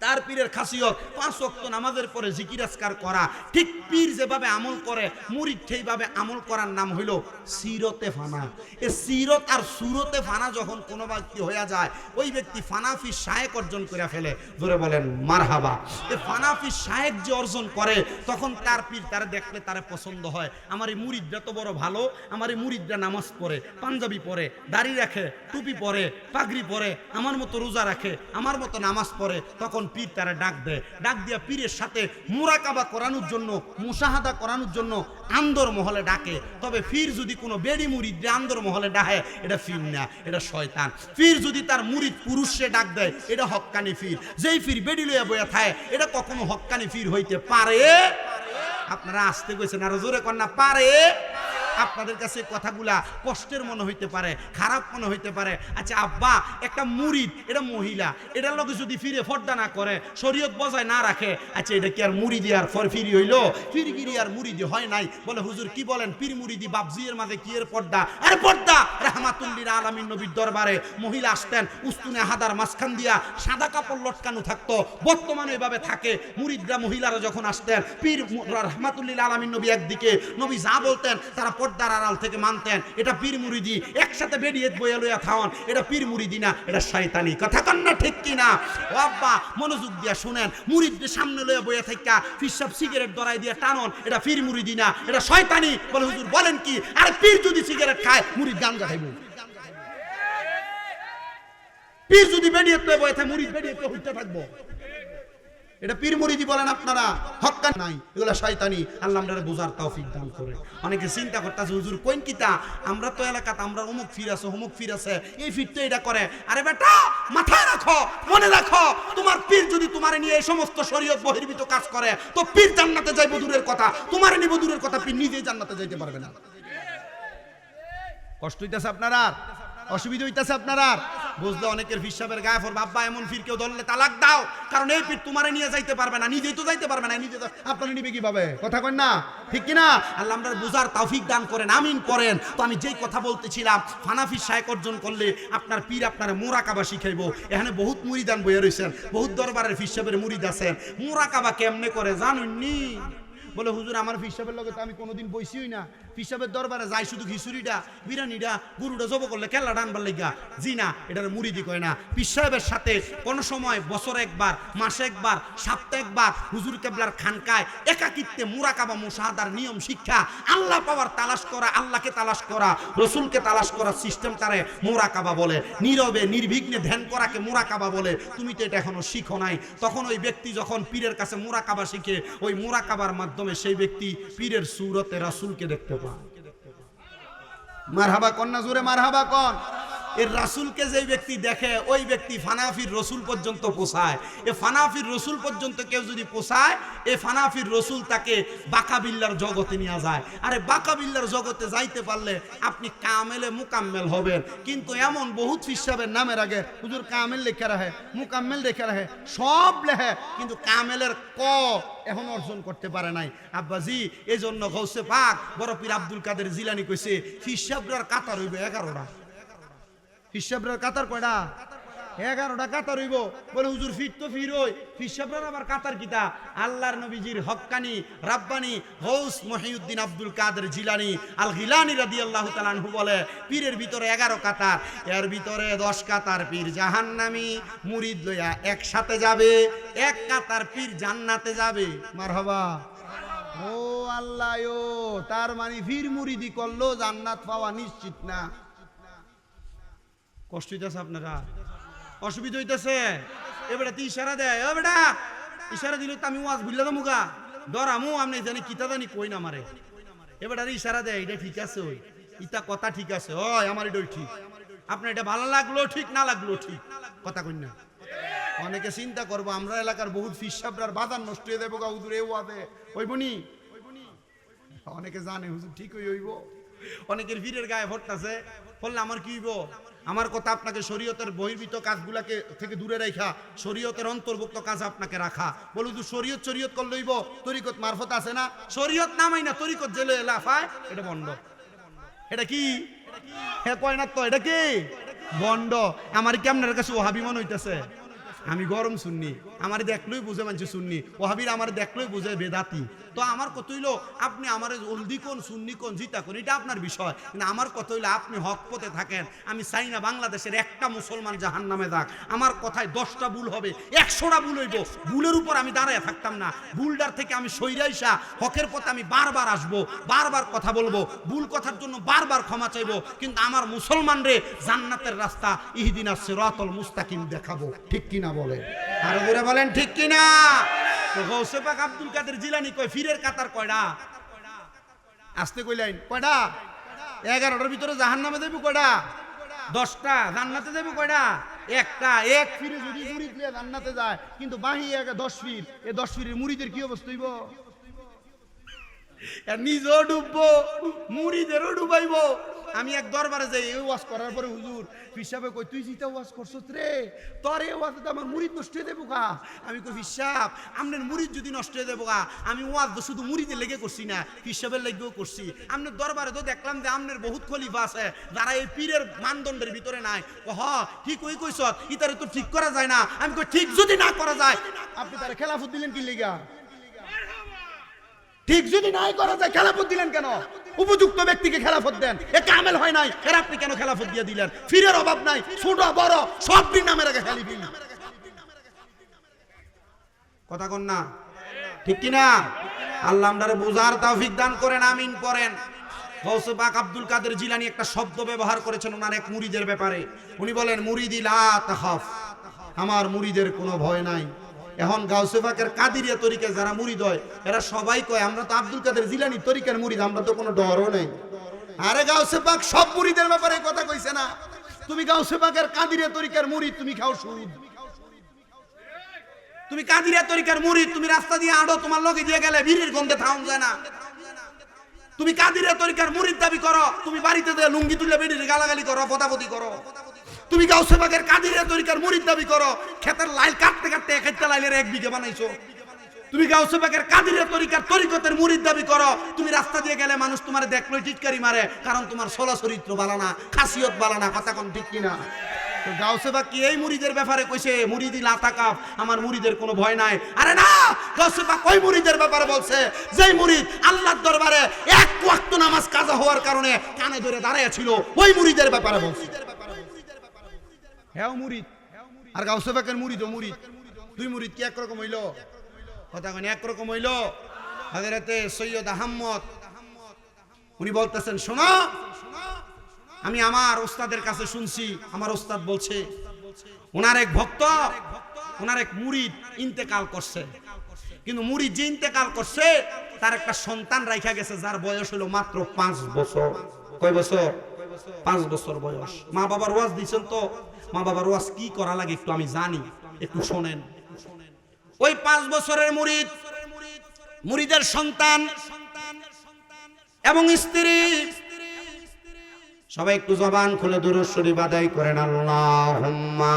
তার পীরের খাসিয়ত 5 ওয়াক্ত নামাজের পরে জিকির আজকার করা। ঠিক পীর যেভাবে আমল করে, মুরিদ সেইভাবে আমল করার নাম হইল সিরতে ফানা। এই সিরত আর সুরতে ফানা যখন কোনো ব্যক্তি হয়ে যায়, ওই ব্যক্তি ফানাফি শায়েক অর্জন করে ফেলে। ধরে বলেন মারহাবা। এই ফানাফি শায়েক যে অর্জন করে, তখন তার পীর তারা দেখলে তারা পছন্দ হয়। আমার এই মুরিদরা তো বড় ভালো, আমার এই মুরিদরা নামাজ পড়ে, পাঞ্জাবি পরে, দাড়ি রাখে, টুপি পরে, পাগড়ি পরে, আমার মতো রোজা রাখে, আমার মতো নামাজ পড়ে। তখন পীর তারা ডাক দেয়। ডাক দিয়া পীরের সাথে মুরাকাবা করানোর জন্য, মুশাহাদা করানোর জন্য আন্দর মহলে ডাকে। তবে পীর যদি কোনো বেড়ি মুরিদ আন্দর মহলে ডাকে, এটা পীর না, এটা শয়তান। পীর যদি তার মুরিদ পুরুষে ডাক দেয়, এটা হক্কানি পীর। যেই পীর বেড়ি লইয়া বইয়া থাকে, এটা কখনো হক্কানি পীর হইতে পারে? আপনারা আসতে কইছেন, আর জোরে কন্যা পারে? আপনাদের কাছে কথাগুলা কষ্টের মনে হইতে পারে, খারাপ মনে হইতে পারে। আচ্ছা আব্বা, একটা মুরিদ, এটা মহিলা, এটার লোকে যদি ফিরে ফর্দা না করে, শরীয়ত বজায় না রাখে, আচ্ছা এটা কি আর মুরিদি আর ফিরি হইল? ফিরগিরি আর মুরিদি হয় নাই? বলে হুজুর কি বলেন, পীর মুরিদি বাপজির মাঝে কি এর পর্দা? আরে পর্দা! রাহমাতুল্লিল আলামিন নবীর দরবারে মহিলা আসতেন, উস্তুনে হাদার মাঝখান দিয়া সাদা কাপড় লটকানো থাকতো। বর্তমানে এভাবে থাকে। মুরিদরা মহিলারা যখন আসতেন, পীর রাহমাতুল্লিল আলামিন নবী একদিকে, নবী যা বলতেন তারা পর্দার আড়াল থেকে মানতেন। এটা পীর মুরিদি। একসাথে বেরিয়ে বইয়া লইয়া খাওয়ান, এটা পীর মুরিদি না, এটা শয়তানি। কথা কন না ঠিক কিনা? ও আব্বা, মনোযোগ দিয়া শুনেন। মুরিদদের সামনে লইয়া বইয়া থাকা ফিরসাব সিগারেট ধরাই দিয়া টানন, এটা পীর মুরিদি না, এটা শয়তানি। বলে হুজুর বলেন কি? আরে পীর যদি সিগারেট খায়, মুরিদ গাঞ্জা খাইব। পীর যদি বেরিয়ে বইয়া থাকে, মুরিদ বেরিয়ে হইতে থাকবো। এটা পীর মুরিদি বলেন আপনারা, হক্কা নাই, এগুলা শয়তানি। আল্লাহ আমাদের বুঝার তৌফিক দান করে। অনেকে চিন্তা করতেছে হুজুর কোন কিতা, আমরা তো এলাকাতে আমরা অমুক ফির আছে, অমুক ফির আছে, এই ফিরতে এটা করে। আরে বেটা, মাথায় রাখো, মনে রাখো, তোমার পীর যদি তোমারে নিয়ে এই সমস্ত শরীয়ত বহির্ভূত কাজ করে, তো পীর জান্নাতে যাইব দূরের কথা, তোমারে নিব দূরের কথা, পীর নিজেই জান্নাতে যাইতে পারবে না। কষ্ট হইতেছে আপনারা? অসুবিধা হইতেছে আপনারা? বুঝলে অনেকের হিসাবের গায়ে পড়বে, আব্বা এমন পীর কেউ ধরলে তালাক দাও, কারণ এই পীর তোমারে নিয়ে যাইতে পারবে না, নিজেই তো যাইতে পারবে না, নিজে আপনারা নিবে কিভাবে? কথা কন না ঠিক কিনা? আল্লাহ আমরা বুঝার তৌফিক দান করেন, আমিন করেন। তো আমি যেই কথা বলতেছিলাম, ফানাফি শায়েক অর্জন করলে আপনার পীর আপনার মুরাকাবা শিখাইবো। এখানে বহুত মুরিদান বইয়া রয়েছেন, বহুত দরবারের হিসাবের মুরিদ আছেন। মুরাকাবা কেমনে করে জানুননি? বলে হুজুর আমার পিসাবের লগে তো আমি কোনোদিন বইছিই না, পিসাবের দরবারে যাই শুধু খিচুড়িটা বিরিয়ানিটা গরুটা জব করলে কেল্লা ডানবার লেগা। জি না, এটার মুরিদি কয় না। পিসাবের সাথে কোন সময় বছরে একবার, মাসে একবার, সপ্তাহে একবার হুজুর কেবলার খানকায় একাকিত্বে মুরাকাবা মুশাহাদার নিয়ম শিক্ষা, আল্লাহ পাওয়ার তালাশ করা, আল্লাহকে তালাশ করা, রসুলকে তালাশ করার সিস্টেম তারে মুরাকাবা বলে। নীরবে নির্বিঘ্নে ধ্যান করাকে মুরাকাবা বলে। তুমি তো এটা এখনো শিখো নাই। তখন ওই ব্যক্তি যখন পীরের কাছে মুরাকাবা শিখে, ওই মুরাকাবার মাধ্যমে সেই ব্যক্তি পীরের সুরতে রাসূলকে দেখতে পায়। মারহাবা কন না জোরে মারহাবা কন। এর রাসূলকে যেই ব্যক্তি দেখে ওই ব্যক্তি ফানাফির রসুল পর্যন্ত পৌঁছায়। এ ফানাফির রসুল পর্যন্ত কেউ যদি পৌঁছায়, এ ফানাফির রসুল তাকে বাকাবিল্লার জগতে নিয়ে যায়। আরে বাকাবিল্লার জগতে যাইতে পারলে আপনি কামেলে মুকাম্মেল হবেন। কিন্তু এমন বহুত ফিসাবের নামের আগে হুজুর কামেল লেখা রাখে, মুকাম্মেল লেখা রাখে, সব লেখে, কিন্তু কামেলের ক এখন অর্জন করতে পারে নাই। আব্বাজি এই জন্য গৌসে পাক বড় পীর আব্দুল কাদের জিলানী কইছে ফিসাবরার কাতার হইবে 11টা। ফিসাবরার কাতার কয়টা? 11টা কাতার হইব। বলে হুজুর ফিট তো ফির ওই ফিসাবরার আবার কাতার কিতা? আল্লাহর নবীজির হক্কানি রাব্বানি গৌস মহিউদ্দিন আব্দুল কাদের জিলানী আল গিলানী রাদিয়াল্লাহু তাআলা আনহু বলে পীরের ভিতরে 11 কাতার, এর ভিতরে 10 কাতার পীর জাহান্নামী মুরিদ লইয়া একসাথে যাবে, 1 কাতার পীর জান্নাতে যাবে। মারহাবা। ও আল্লাহ, ও তার মানে পীর মুরিদি করলো জান্নাত পাওয়া নিশ্চিত না। কষ্ট হইতেছে আপনারা? অসুবিধা হইতেছে? এবারে তুই ইশারা দেয়, ও বেটা ইশারা দিল তো আমি ওয়াজ ভুললে তো মুগা ধরামু আপনি জানি কিতা জানি কই না মারে। এবারে ইশারা দেয়, এটা ঠিক আছে, ওই ইটা কথা ঠিক আছে, ওই আমার এটাই ঠিক, আপনার এটা ভালো লাগলো ঠিক, না লাগলো ঠিক, কথা কই না। অনেকে চিন্তা করবো আমরা এলাকার বহুত ফিসাবরার বাজার নষ্ট হয়ে দেবো হুজুর এ ওয়াজে হইবনি। অনেকে জানে হুজুর ঠিক হইব, অনেকের ভিড়ের গায়ে ভরতাছে, বললে আমার কি হইব? আমার কথা আপনাকে শরীয়তের বহির্ভূত কাজগুলাকে থেকে দূরে রাখা, শরীয়তের অন্তর্ভুক্ত কাজ আপনাকে রাখা। বলু তো শরীয়ত শরীয়ত করলে হইব, তরিকত মারফত আছে না, শরীয়ত নামাই না তরিকত জেলে লাফায়, এটা বন্ধ। এটা কি হ্যাঁ কয় না তো, এটা কি বন্ধ। আমার কি আপনার কাছে ওহাবি মন হইতেছে? আমি গরম শুননি, আমার দেখলেই বুঝে মানছি শুননি, ওহাবির আমার দেখলেই বুঝে বেদাতি। তো আমার কত হইলো আপনি আমার জলদি কোন সুন্নি কোন জিতা কোন এটা আপনার বিষয়, কিন্তু আমার কত হইলো আপনি হক পথে থাকেন। আমি চাই না বাংলাদেশের একটা মুসলমান জাহান্নামে যাক। আমার কথায় 10টা ভুল হবে, 100টা ভুল হইব, ভুলের উপর আমি দাঁড়ায় থাকতাম না। ভুলটার থেকে আমি সইরাইসা হকের পথে আমি বারবার আসবো, বারবার কথা বলবো, ভুল কথার জন্য বারবার ক্ষমা চাইবো, কিন্তু আমার মুসলমান রে জান্নাতের রাস্তা ইহদিনাস সিরাতাল মুস্তাকিম দেখাবো। ঠিক কিনা বলে? আরো জোরে বলেন ঠিক কিনা? তো গৌসে পাক আব্দুল কাদের জিলানী কয় ফিরের কাতার কয়টা? আসতে কইলেন কয়টা? 11টার ভিতরে জাহান্নামে যাইব কয়টা? 10টা। জান্নাতে যাইব কয়টা? একটা। এক ফিরে যদি মুরিদ লিয়ে জান্নাতে যায়, কিন্তু বাহি 10 ফির, এই 10 ফিরের মুরিদের কি অবস্থা হইব? নিজেও ডুববো, মুরিদেরও ডুবাইব। আমি এক দরবারে যাই এই ওয়াজ করার পরে হুজুর পিসাবে কই তুই জিতা ওয়াজ করছস রে, তোর এই ওয়াজে তো আমার মুরিদ নষ্ট হয়ে দেবো গা। আমি কই পিসাব আপনার মুরিদ যদি নষ্ট হয়ে দেবো গা, আমি ওয়াজ তো শুধু মুরিদের লেগে করছি না, পিসাবের লেগেও করছি। আপনার দরবারে তো দেখলাম যে আপনার বহুত খলিফা আছে যারা এই পীরের মানদণ্ডের ভিতরে নাই। হ ঠিক ওই কইছ, ইতারে তো ঠিক করা যায় না। আমি কই ঠিক যদি না করা যায় আপনি তারে খেলাফত দিলেন কি লেগা? ঠিক যদি নাই করা যায় খেলাফত দিলেন কেন? উপযুক্ত ব্যক্তিকে খেলাফত দেন, এ কামেল হয় নাই, এর আপনি কেন খেলাফত দিয়ে দিলেন? ফিরের অভাব নাই, ছোট বড় সব দিন নামের আগে খালি ফিল। কথা কন না ঠিক কিনা? আল্লাহ আমরারে বুঝার তৌফিক দান করেন, আমিন পড়েন। গৌসে পাক আব্দুল কাদের জিলানী একটা শব্দ ব্যবহার করেছেন ওনার এক মুরিদের ব্যাপারে। উনি বলেন মুরিদি লা তাখাফ, আমার মুরিদের কোনো ভয় নাই। এখন গাউসে পাকের কাদিরিয়া তরিকা যারা মুরিদ হয় এরা সবাই কয় আমরা তো আব্দুল কাদের জিলানী তরিকার মুরিদ, আমরা তো কোনো ডরও নেই। আরে গাউসে পাক সব মুরিদের ব্যাপারে কথা কইছে না। তুমি গাউসে পাকের কাদিরিয়া তরিকার মুরিদ, তুমি খাও সুদ। তুমি কাদিরিয়া তরিকার মুরিদ, তুমি রাস্তা দিয়ে আড়ো, তোমার লগে দিয়ে গেলে বিড়ির গন্ধে থাউন যায় না। তুমি কাদিরিয়া তরিকার মুরিদ দাবি করো, তুমি বাড়িতে দিয়ে লুঙ্গি তুলে বেড়ির গালাগালি করো, পদাপতি করো। তুমি গাউসে পাকের কাদিরিয়া তরিকার মুরিদ দাবি করো, ক্ষেতের লাইল কাটতে কাটতে একটা লাইলের 1 বিঘা বানাইছো। তুমি গাউসে পাকের কাদিরিয়া তরিকার তরিকতের মুরিদ দাবি করো, তুমি রাস্তা দিয়ে গেলে মানুষ তোমার দেখলো টিটকারি মারে, কারণ তোমার সোলা চরিত্র ভালো না, খাসিয়ত ভালো না। কথা কোন ঠিক কিনা? তো গাউসে পাক কি এই মুরিদের ব্যাপারে কইছে মুরিদি লা তাকাফ, আমার মুরিদের কোনো ভয় নাই? আরে না, গাউসে পাক ওই মুরিদের ব্যাপারে বলছে যেই মুরিদ আল্লাহর দরবারে এক ওয়াক্ত নামাজ কাজা হওয়ার কারণে কানে ধরে দাঁড়ায় ছিল, ওই মুরিদের ব্যাপারে বলছে। হ্যাঁ মুরিদ আর গাউসে পাকের মুরিদ ও মুরিদ, দুই মুরিদ কি একরকম হইল? কথা কন একরকম হইল? হযরতে সৈয়দ আহমদ উনি বলতেছেন, শোনো, আমি আমার ওস্তাদের কাছে শুনছি, আমার ওস্তাদ বলছে ওনার এক ভক্ত, ওনার এক মুরিদ ইন্তেকাল করছে, কিন্তু মুরিদ যে ইন্তেকাল করছে তার একটা সন্তান রাইখা গেছে যার বয়স হলো মাত্র 5 বছর। কয় বছর? 5 বছর বয়স। মা বাবার ওয়াজ দিচ্ছেন তো, মা বাবার ওয়াজ কি করা লাগে একটু আমি জানি, একটু শোনেন। ওই 5 বছরের মুরিদ, মুরিদের সন্তান এবং স্ত্রী, সবাই একটু জবান খুলে দুরূদ শরীফ আদায় করেন, আল্লাহুম্মা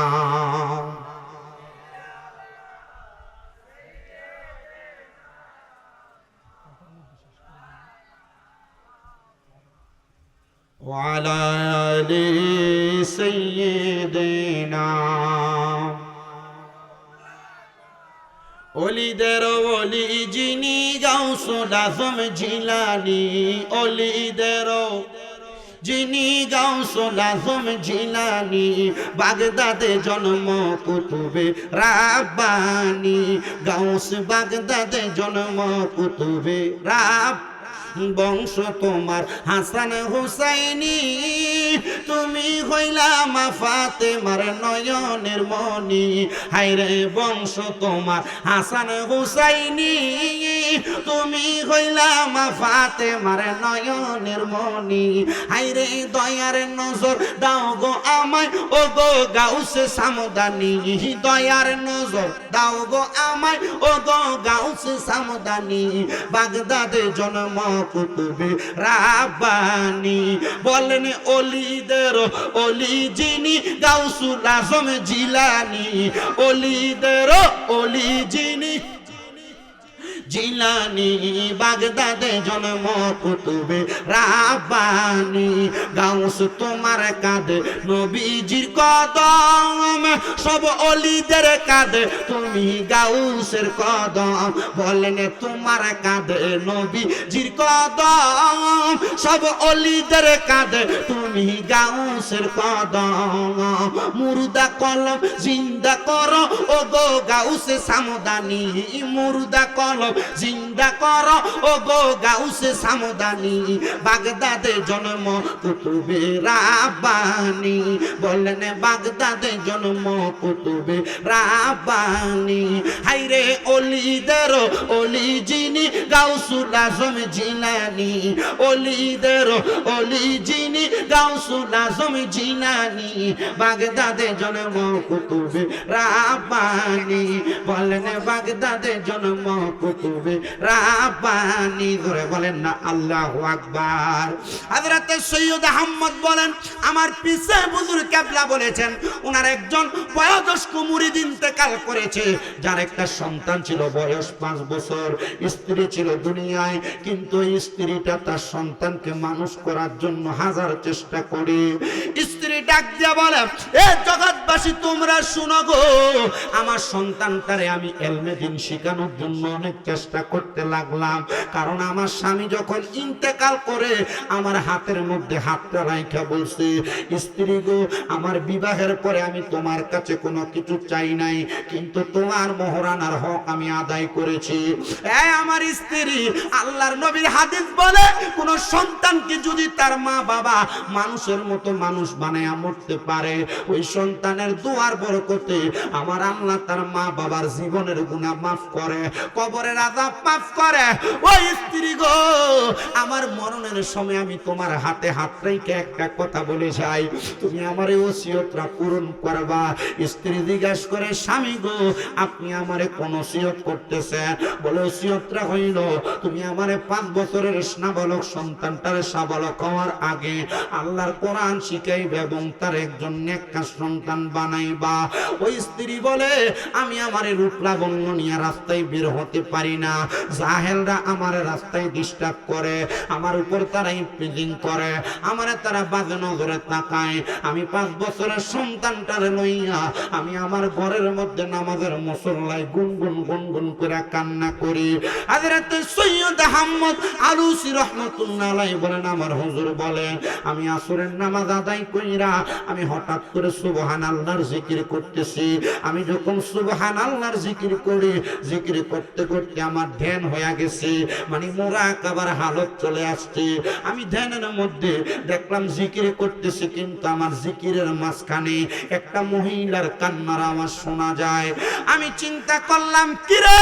ওয়া আলা আলি সাইয়্যিদিনা। ওলিদের ওলি যিনি গাউসুল আজম জিলানী, ওলিদের যিনি গাউসুল আজম জিলানী, বাগদাদে জন্ম কুতুবে রাব্বানী, গাউস বাগদাদে জন্ম কুতুবে রাব্বানী, বংশ তোমার হাসান হুসাইনি, তুমি হইলা মা ফাতেমার নয়নের মনি, হায়রে বংশ তোমার হাসান হুসাইনি, তুমি হইলা মা ফাতেমার নয়নের মনি, হায়রে দয়ার নজর দাও গো আমায়, ও গো গাউসে সামদানি, দয়ার নজর দাও গো আমায়, ও গো গাউসে সামদানি, বাগদাদে জন্ম কুতুবে রাব্বানী। বলেন ওলিদের ওলি যিনি গাউসুল আজম জিলানী, ওলিদের ওলি যিনি জিলানী, বাগদাদে জন্ম কুতুবে রাব্বানী, গাউস তোমার কাঁধে নবীজির কদম, সব অলিদের কাঁধে তুমি গাউসের কদম, বলেন তোমার কাঁধে নবীজির কদম, সব অলিদের কাঁধে তুমি গাউসের কদম, মুর্দা কলম জিন্দা করো ও গো গাউসে সামদানি, মুর্দা কলম জিন্দা করো ও গো গাউসে সামদানি, বাগদাদে জন্ম কুতুবে রাব্বানী, বলেন বাগদাদে জন্ম কুতুবে রাব্বানী, হায়রে ওলিদের ওলি যিনি গাউসুল আজম জিলানী, ওলিদের ওলি যিনি গাউসুল আজম জিলানী, বাগদাদে জন্ম কুতুবে রাব্বানী, বলেন বাগদাদে জন্ম কুতুবে রাব্বানী। ধরে বলেন না আল্লাহু আকবার। হযরত সৈয়দ আহমদ বলেন, আমার পিছে হুজুর কেবলা বলেছেন ওনার একজন বয়োজ্যেষ্ঠ মুরিদ ইন্তেকাল করেছে, যার একটা সন্তান ছিল বয়স 5 বছর, স্ত্রী ছিল দুনিয়ায়, কিন্তু ওই স্ত্রীটা তার সন্তানকে মানুষ করার জন্য হাজার চেষ্টা করে। স্ত্রী ডাক দিয়া বলে, এ জগৎবাসী তোমরা শুনো গো, আমার সন্তানটারে আমি এলমে দ্বীন শেখানোর জন্য অনেক চেষ্টা করতে লাগলাম, কারণ আমার স্বামী যখন ইন্তেকাল করে আমার হাতের মধ্যে হাতটা রাইখা বলছে, স্ত্রী গো আমার বিবাহের পরে আমি তোমার কাছে কোনো কিছু চাই নাই, কিন্তু তোমার মোহরানার হক আমি আদায় করেছি। আমার স্ত্রী, আল্লাহর নবীর হাদিস বলে কোন সন্তানকে যদি তার মা বাবা মানুষের মতো মানুষ বানায়া মরতে পারে, ওই সন্তানের দুয়ার বরকতে আমার আল্লাহ তার মা বাবার জীবনের গুনাহ মাফ করে, কবরের আযাব মাফ করে। ওই স্ত্রী গো, আমার মরণের সময় আমি তোমার হাতে হাত রেখে একটা কথা বলে যাই, তুমি আমার এই ওসিয়তটা পূরণ করবা। স্ত্রী জিজ্ঞাসা করে, স্বামী গো আপনি আমারে কোন ওসিয়ত করতেছেন? বলে ওসিয়তটা হইল তুমি আমারে 5 বছরের নাবালক সন্তানটারে সাবালক হওয়ার আগে আল্লাহর কোরআন শিখাইবে এবং তার একজন নেককার সন্তান বানাইবা। ওই স্ত্রী বলে আমি আমার রূপ লাবণ্য নিয়ে রাস্তায় বের হতে পারি না, জাহেলরা আমার রাস্তায় ডিস্টার্ব করে, আমার উপর তারা ইমপ্রিজিং করে, আমারে তারা বাজে নজরে তাকায়। আমি 5 বছরের সন্তানটারে লইয়া আমি আমার ঘরের মধ্যে নামাজের মুসল্লায় গুনগুন গুনগুন করে কান্না করি। হযরত সৈয়দ আহমদ আলুসি রাহমাতুল্লাহ আলাইহি বলেন আমার হুজুর বলেন আমি আসরের নামাজ আদায় কইরা আমি হঠাৎ করে সুবহানাল্লাহর জিকির করতেছি। আমি যখন সুবহানাল্লাহর জিকির করি, জিকির করতে করতে আমার ধ্যান হয়ে গেছে, মানে মুরাকাবার হালত চলে আসছে। আমি ধ্যানের মধ্যে দেখলাম জিকির করতেছি, কিন্তু আমার জিকিরের মাঝখানে একটা মহিলার কান্নার আওয়াজ শোনা যায়। আমি চিন্তা করলাম কিরে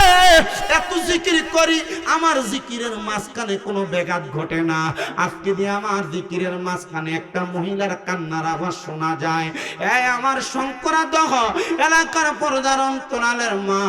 এত জিকির করি, আমার জিকিরের মাঝখানে কোনো ব্যাঘাত ঘটে না, আজকে দিয়ে আমার জিকিরের মাঝখানে একটা মহিলার কান্নার আওয়াজ শোনা যায়। এই আমার শঙ্করা দহ এলাকার পর্দার অন্তরালের মা,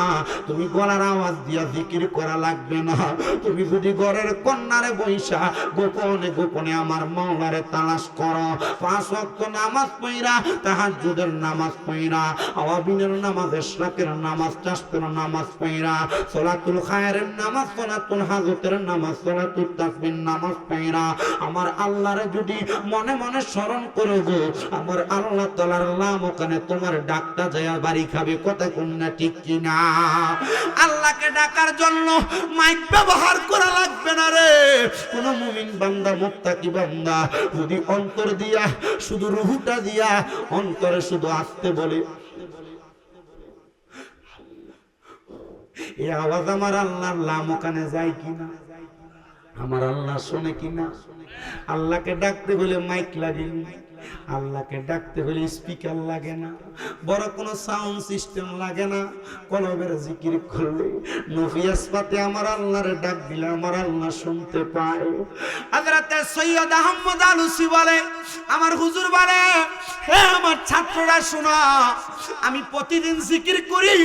তুমি গলার আওয়াজ দিয়া জিকির করা লাগবে না, তুমি যদি ঘরের কন্যারে বৈশা গোপনে গোপনে আমার মাওলারে তালাশ করো, 5 ওয়াক্ত নামাজ পড়া, তাহাজ্জুদের নামাজ পড়া, আওয়াবিনের নামাজ, ইশরাকের নামাজ, চাশতের নামাজ পড়া, সালাতুল খায়রের নামাজ, সালাতুল হাজতের নামাজ, সালাতুল তাসবিহ নামাজ পড়া, আমার আল্লাহরে যদি মনে মনে স্মরণ করো গো, আমার আল্লাহ তাআলার নাম ওখানে তোমার ডাকটা যায় বাড়ি খাবে। কথা কোন না ঠিক কিনা? আল্লাহকে ডাকার জন্য মাইক ব্যবহার করা লাগবে না রে। কোন মুমিন বান্দা মুত্তাকি বান্দা যদি অন্তর দিয়া শুধু রুহুটা দিয়া অন্তরে শুধু আসতে বলে, এই আওয়াজ আমার আল্লাহর নাম ওখানে যায় কিনা, আমার আল্লাহ শোনে কিনা? আল্লাহকে ডাকতে বলে মাইক লাগে না, আল্লাহকে ডাকতে হলে স্পিকার লাগে না, বড় কোনো সাউন্ড সিস্টেম লাগে না। কলবের জিকির করলে নফিয়াস পাতে আমার আল্লাহরে ডাক দিলে আমার আল্লাহ শুনতে পায়। হযরত সৈয়দ আহমদ আলুসি বলে আমার হুজুর বলে হে আমার ছাত্ররা শোনা, আমি প্রতিদিন জিকির করি,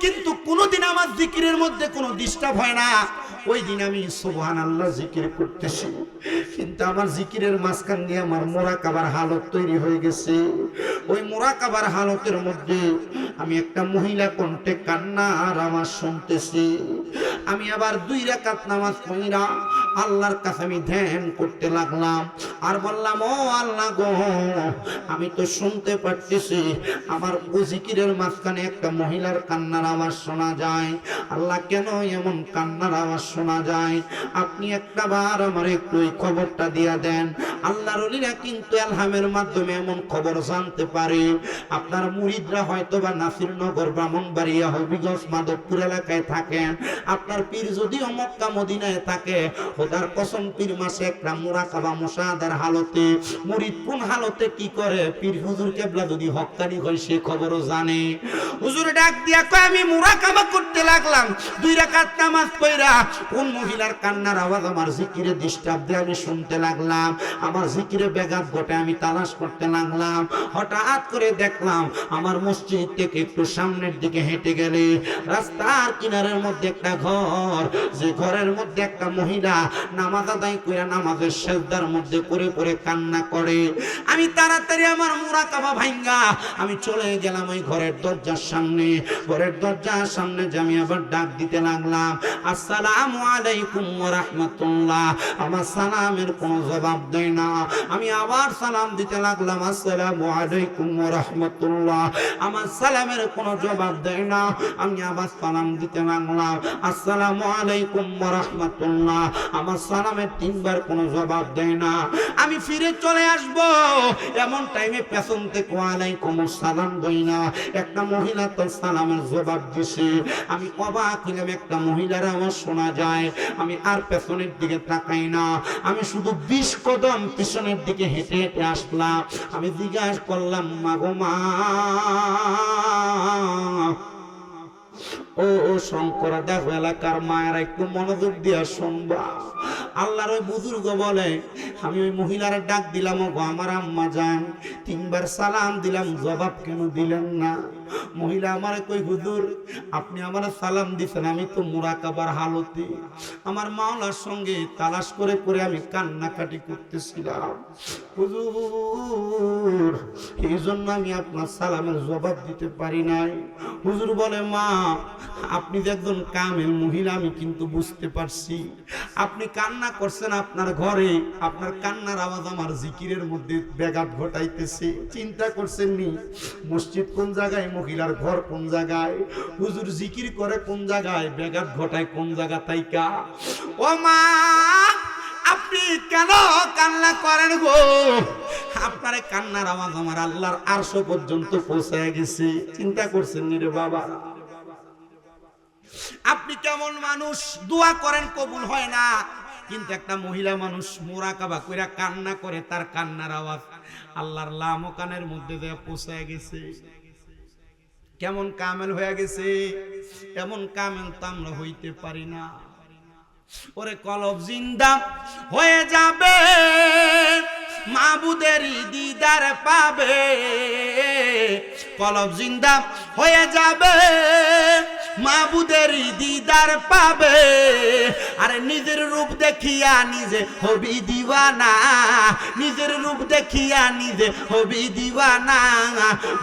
কিন্তু কোনোদিন আমার জিকিরের মধ্যে কোনো ডিস্টার্ব হয় না। ওই দিন আমি সুবহানাল্লাহ জিকির করতেছি, কিন্তু আমার জিকিরের মাঝখান দিয়ে আমার মুরাকাবার হালত তৈরি হয়ে গেছে। ওই মুরাকাবার হালতের মধ্যে আমি একটা মহিলা কণ্ঠে কান্না আর আমার শুনতেছি। আমি আবার 2 রাকাত নামাজ পড়া আল্লাহর কাছে আমি ধ্যান করতে লাগলাম আর বললাম ও আল্লাহ গো, আমি তো শুনতে পারতেছি আমার জিকিরের মাঝখানে একটা মহিলার কান্নার আওয়াজ শোনা যায়। আল্লাহ কেন এমন কান্নার আওয়াজ শোনা যায়? আপনি একটা বার আমার একটু ওই খবরটা দিয়া দেন। আল্লাহর ওলিরা কিন্তু ইলহামের মাধ্যমে এমন খবর জানতে পারে। আপনার মুরিদরা হয়তো বা নাসিরনগর, ব্রাহ্মণবাড়িয়া, হবিগঞ্জ, মাধবপুর এলাকায় থাকেন, আপনার পীর যদিও মক্কা মদিনায় থাকে, খোদার কসম পীর মাসে একটা মুরাকাবা মুশাহাদার হালতে মুরিদ কোন হালতে কি করে পীর হুজুর কেবলা যদি হক্কানি হয় সে খবরও জানে। হুজুর ডাক দিয়া কয় আমি মুরাকাবা করতে লাগলাম, 2 রাকাত নামাজ পড়া কোন মহিলার কান্নার আওয়াজ আমার জিকিরে ডিস্টার্ব দিয়ে আমি শুনতে লাগলাম, আমার জিকিরে ব্যাঘাত ঘটে আমি তালাশ করতে লাগলাম। হঠাৎ করে দেখলাম আমার মসজিদ থেকে একটু সামনের দিকে হেঁটে গেলে রাস্তার কিনারের মধ্যে একটা ঘর, যে ঘরের মধ্যে একটা মহিলা নামাজ আদায় করে নামাজের সেজদার মধ্যে পড়ে পড়ে কান্না করে। আমি তাড়াতাড়ি আমার মুরাকাবা ভাঙ্গা আমি চলে গেলাম ওই ঘরের দরজার সামনে। ঘরের দরজার সামনে যে আমি আবার ডাক দিতে লাগলাম, আসসালামু আলাইকুম ওয়া রাহমাতুল্লাহ। আমার সালামের কোনো জবাব দেয় না। আমি আবার সালাম দিতে লাগলাম, আসসালামু আলাইকুম ওয়া রাহমাতুল্লাহ। আমার সালামের কোনো জবাব দেয় না। আমি আবার সালাম দিতে লাগলাম, আসসালামু আলাইকুম ওয়া রাহমাতুল্লাহ। আমার সালামের 3 বার কোনো জবাব দেয় না। আমি ফিরে চলে আসব, এমন টাইমে পেছন থেকে ওয়ালাইকুম আসসালাম বই না একটা মহিলা তার সালামের জবাব দিছে। আমি অবাক হইলাম, একটা মহিলার আওয়াজ শোনা যায়। আমি আর পেছনের দিকে তাকাই না, আমি শুধু 20 কদম পিছনের দিকে হেঁটে হেঁটে আসলাম। আমি জিজ্ঞাসা করলাম, মাগো মা, ও শঙ্করা দেখো এলাকার মায়েরা একটু মনোযোগ দিয়া শুনবা। আল্লাহর ওই বুজুর্গ বলে আমি ওই মহিলার ডাক দিলাম, ও গো আমার আম্মা জান, 3 বার সালাম দিলাম, জবাব কেন দিলেন না? মহিলা আমারে কই, হুজুর আপনি আমার সালাম দিছেন, আমি তো মুরাকাবার হালতে আমার মাওলার সঙ্গে তালাশ করে করে আমি কান্নাকাটি করতেছিলাম হুজুর, এই জন্য আমি আপনার সালামের জবাব দিতে পারি নাই। হুজুর বলে, মা আপনি যে একজন কামেল মহিলা আমি কিন্তু বুঝতে পারছি, আপনি কান্না করছেন আপনার ঘরে, আপনার কান্নার আওয়াজ আমার জিকিরের মধ্যে ব্যাঘাত ঘটাইতেছে। চিন্তা করছেন নি মসজিদ কোন জায়গায়, মহিলার ঘর কোন জায়গায়, হুজুর জিকির করে কোন জায়গায়, ব্যাঘাত ঘটায় কোন জায়গা তাইকা। ও মা আপনি কেন কান্না করেন গো? আপনার কান্নার আওয়াজ আমার আল্লাহর আরশ পর্যন্ত পৌঁছে গেছে। চিন্তা করছেন নি রে বাবা? আপনি কেমন মানুষ, দোয়া করেন কবুল হয় না, কিন্তু একটা মহিলা মানুষ মুরাকাবা কইরা কান্না করে, তার কান্নার আওয়াজ আল্লাহর লামকানের মধ্যে দিয়ে পৌঁছে গেছে। কেমন কামেল হয়ে গেছে? এমন কামেল তো আমরা হইতে পারি না। ওরে কলব জিন্দা হয়ে যাবে, মাবুদেরই দিদার পাবে, কলব জিন্দা হয়ে যাবে, মাবুদেরই দিদার পাবে। আরে নিজের রূপ দেখিয়া নিজে হবি দিওয়ানা, নিজের রূপ দেখিয়া নিজে হবি দিওয়ানা।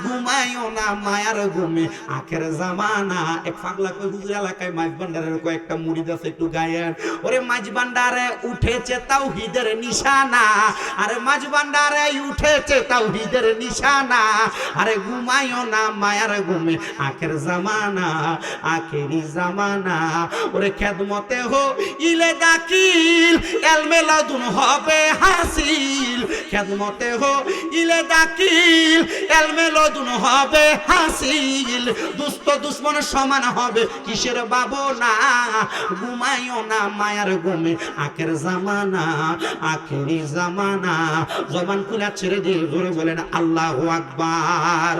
ঘুমাইও না মায়ার ঘুমে আখের জামানা। এক পাগলা কই, হুজুর এলাকায় মাছ ভান্ডারের কয়েকটা মুড়ি আছে, একটু গায়ের। ওরে মাছ ভান্ডারে উঠেছে তাওহীদের নিশানা, আরে মাছ ভান্ডারে উঠেছে তাওহীদের নিশানা। আরে ঘুমাইও না মায়ার ঘুমে আখের জামানা, আখেরি জামানা। ওরে খেদমতে হো ইলে দাকিল, এলমে লাদুন হবে হাসিল। খেদমতে হো ইলে দাকিল, এলমে লাদুন হবে হাসিল। দুষ্ট দুশ্মন সমান হবে কিসের ভাবনা। ঘুমাইও না মায়ার ঘুমে আখের জামানা, আখেরি জামানা। জবান খুলে ছেড়ে দিয়ে জোরে বলেন আল্লাহু আকবার।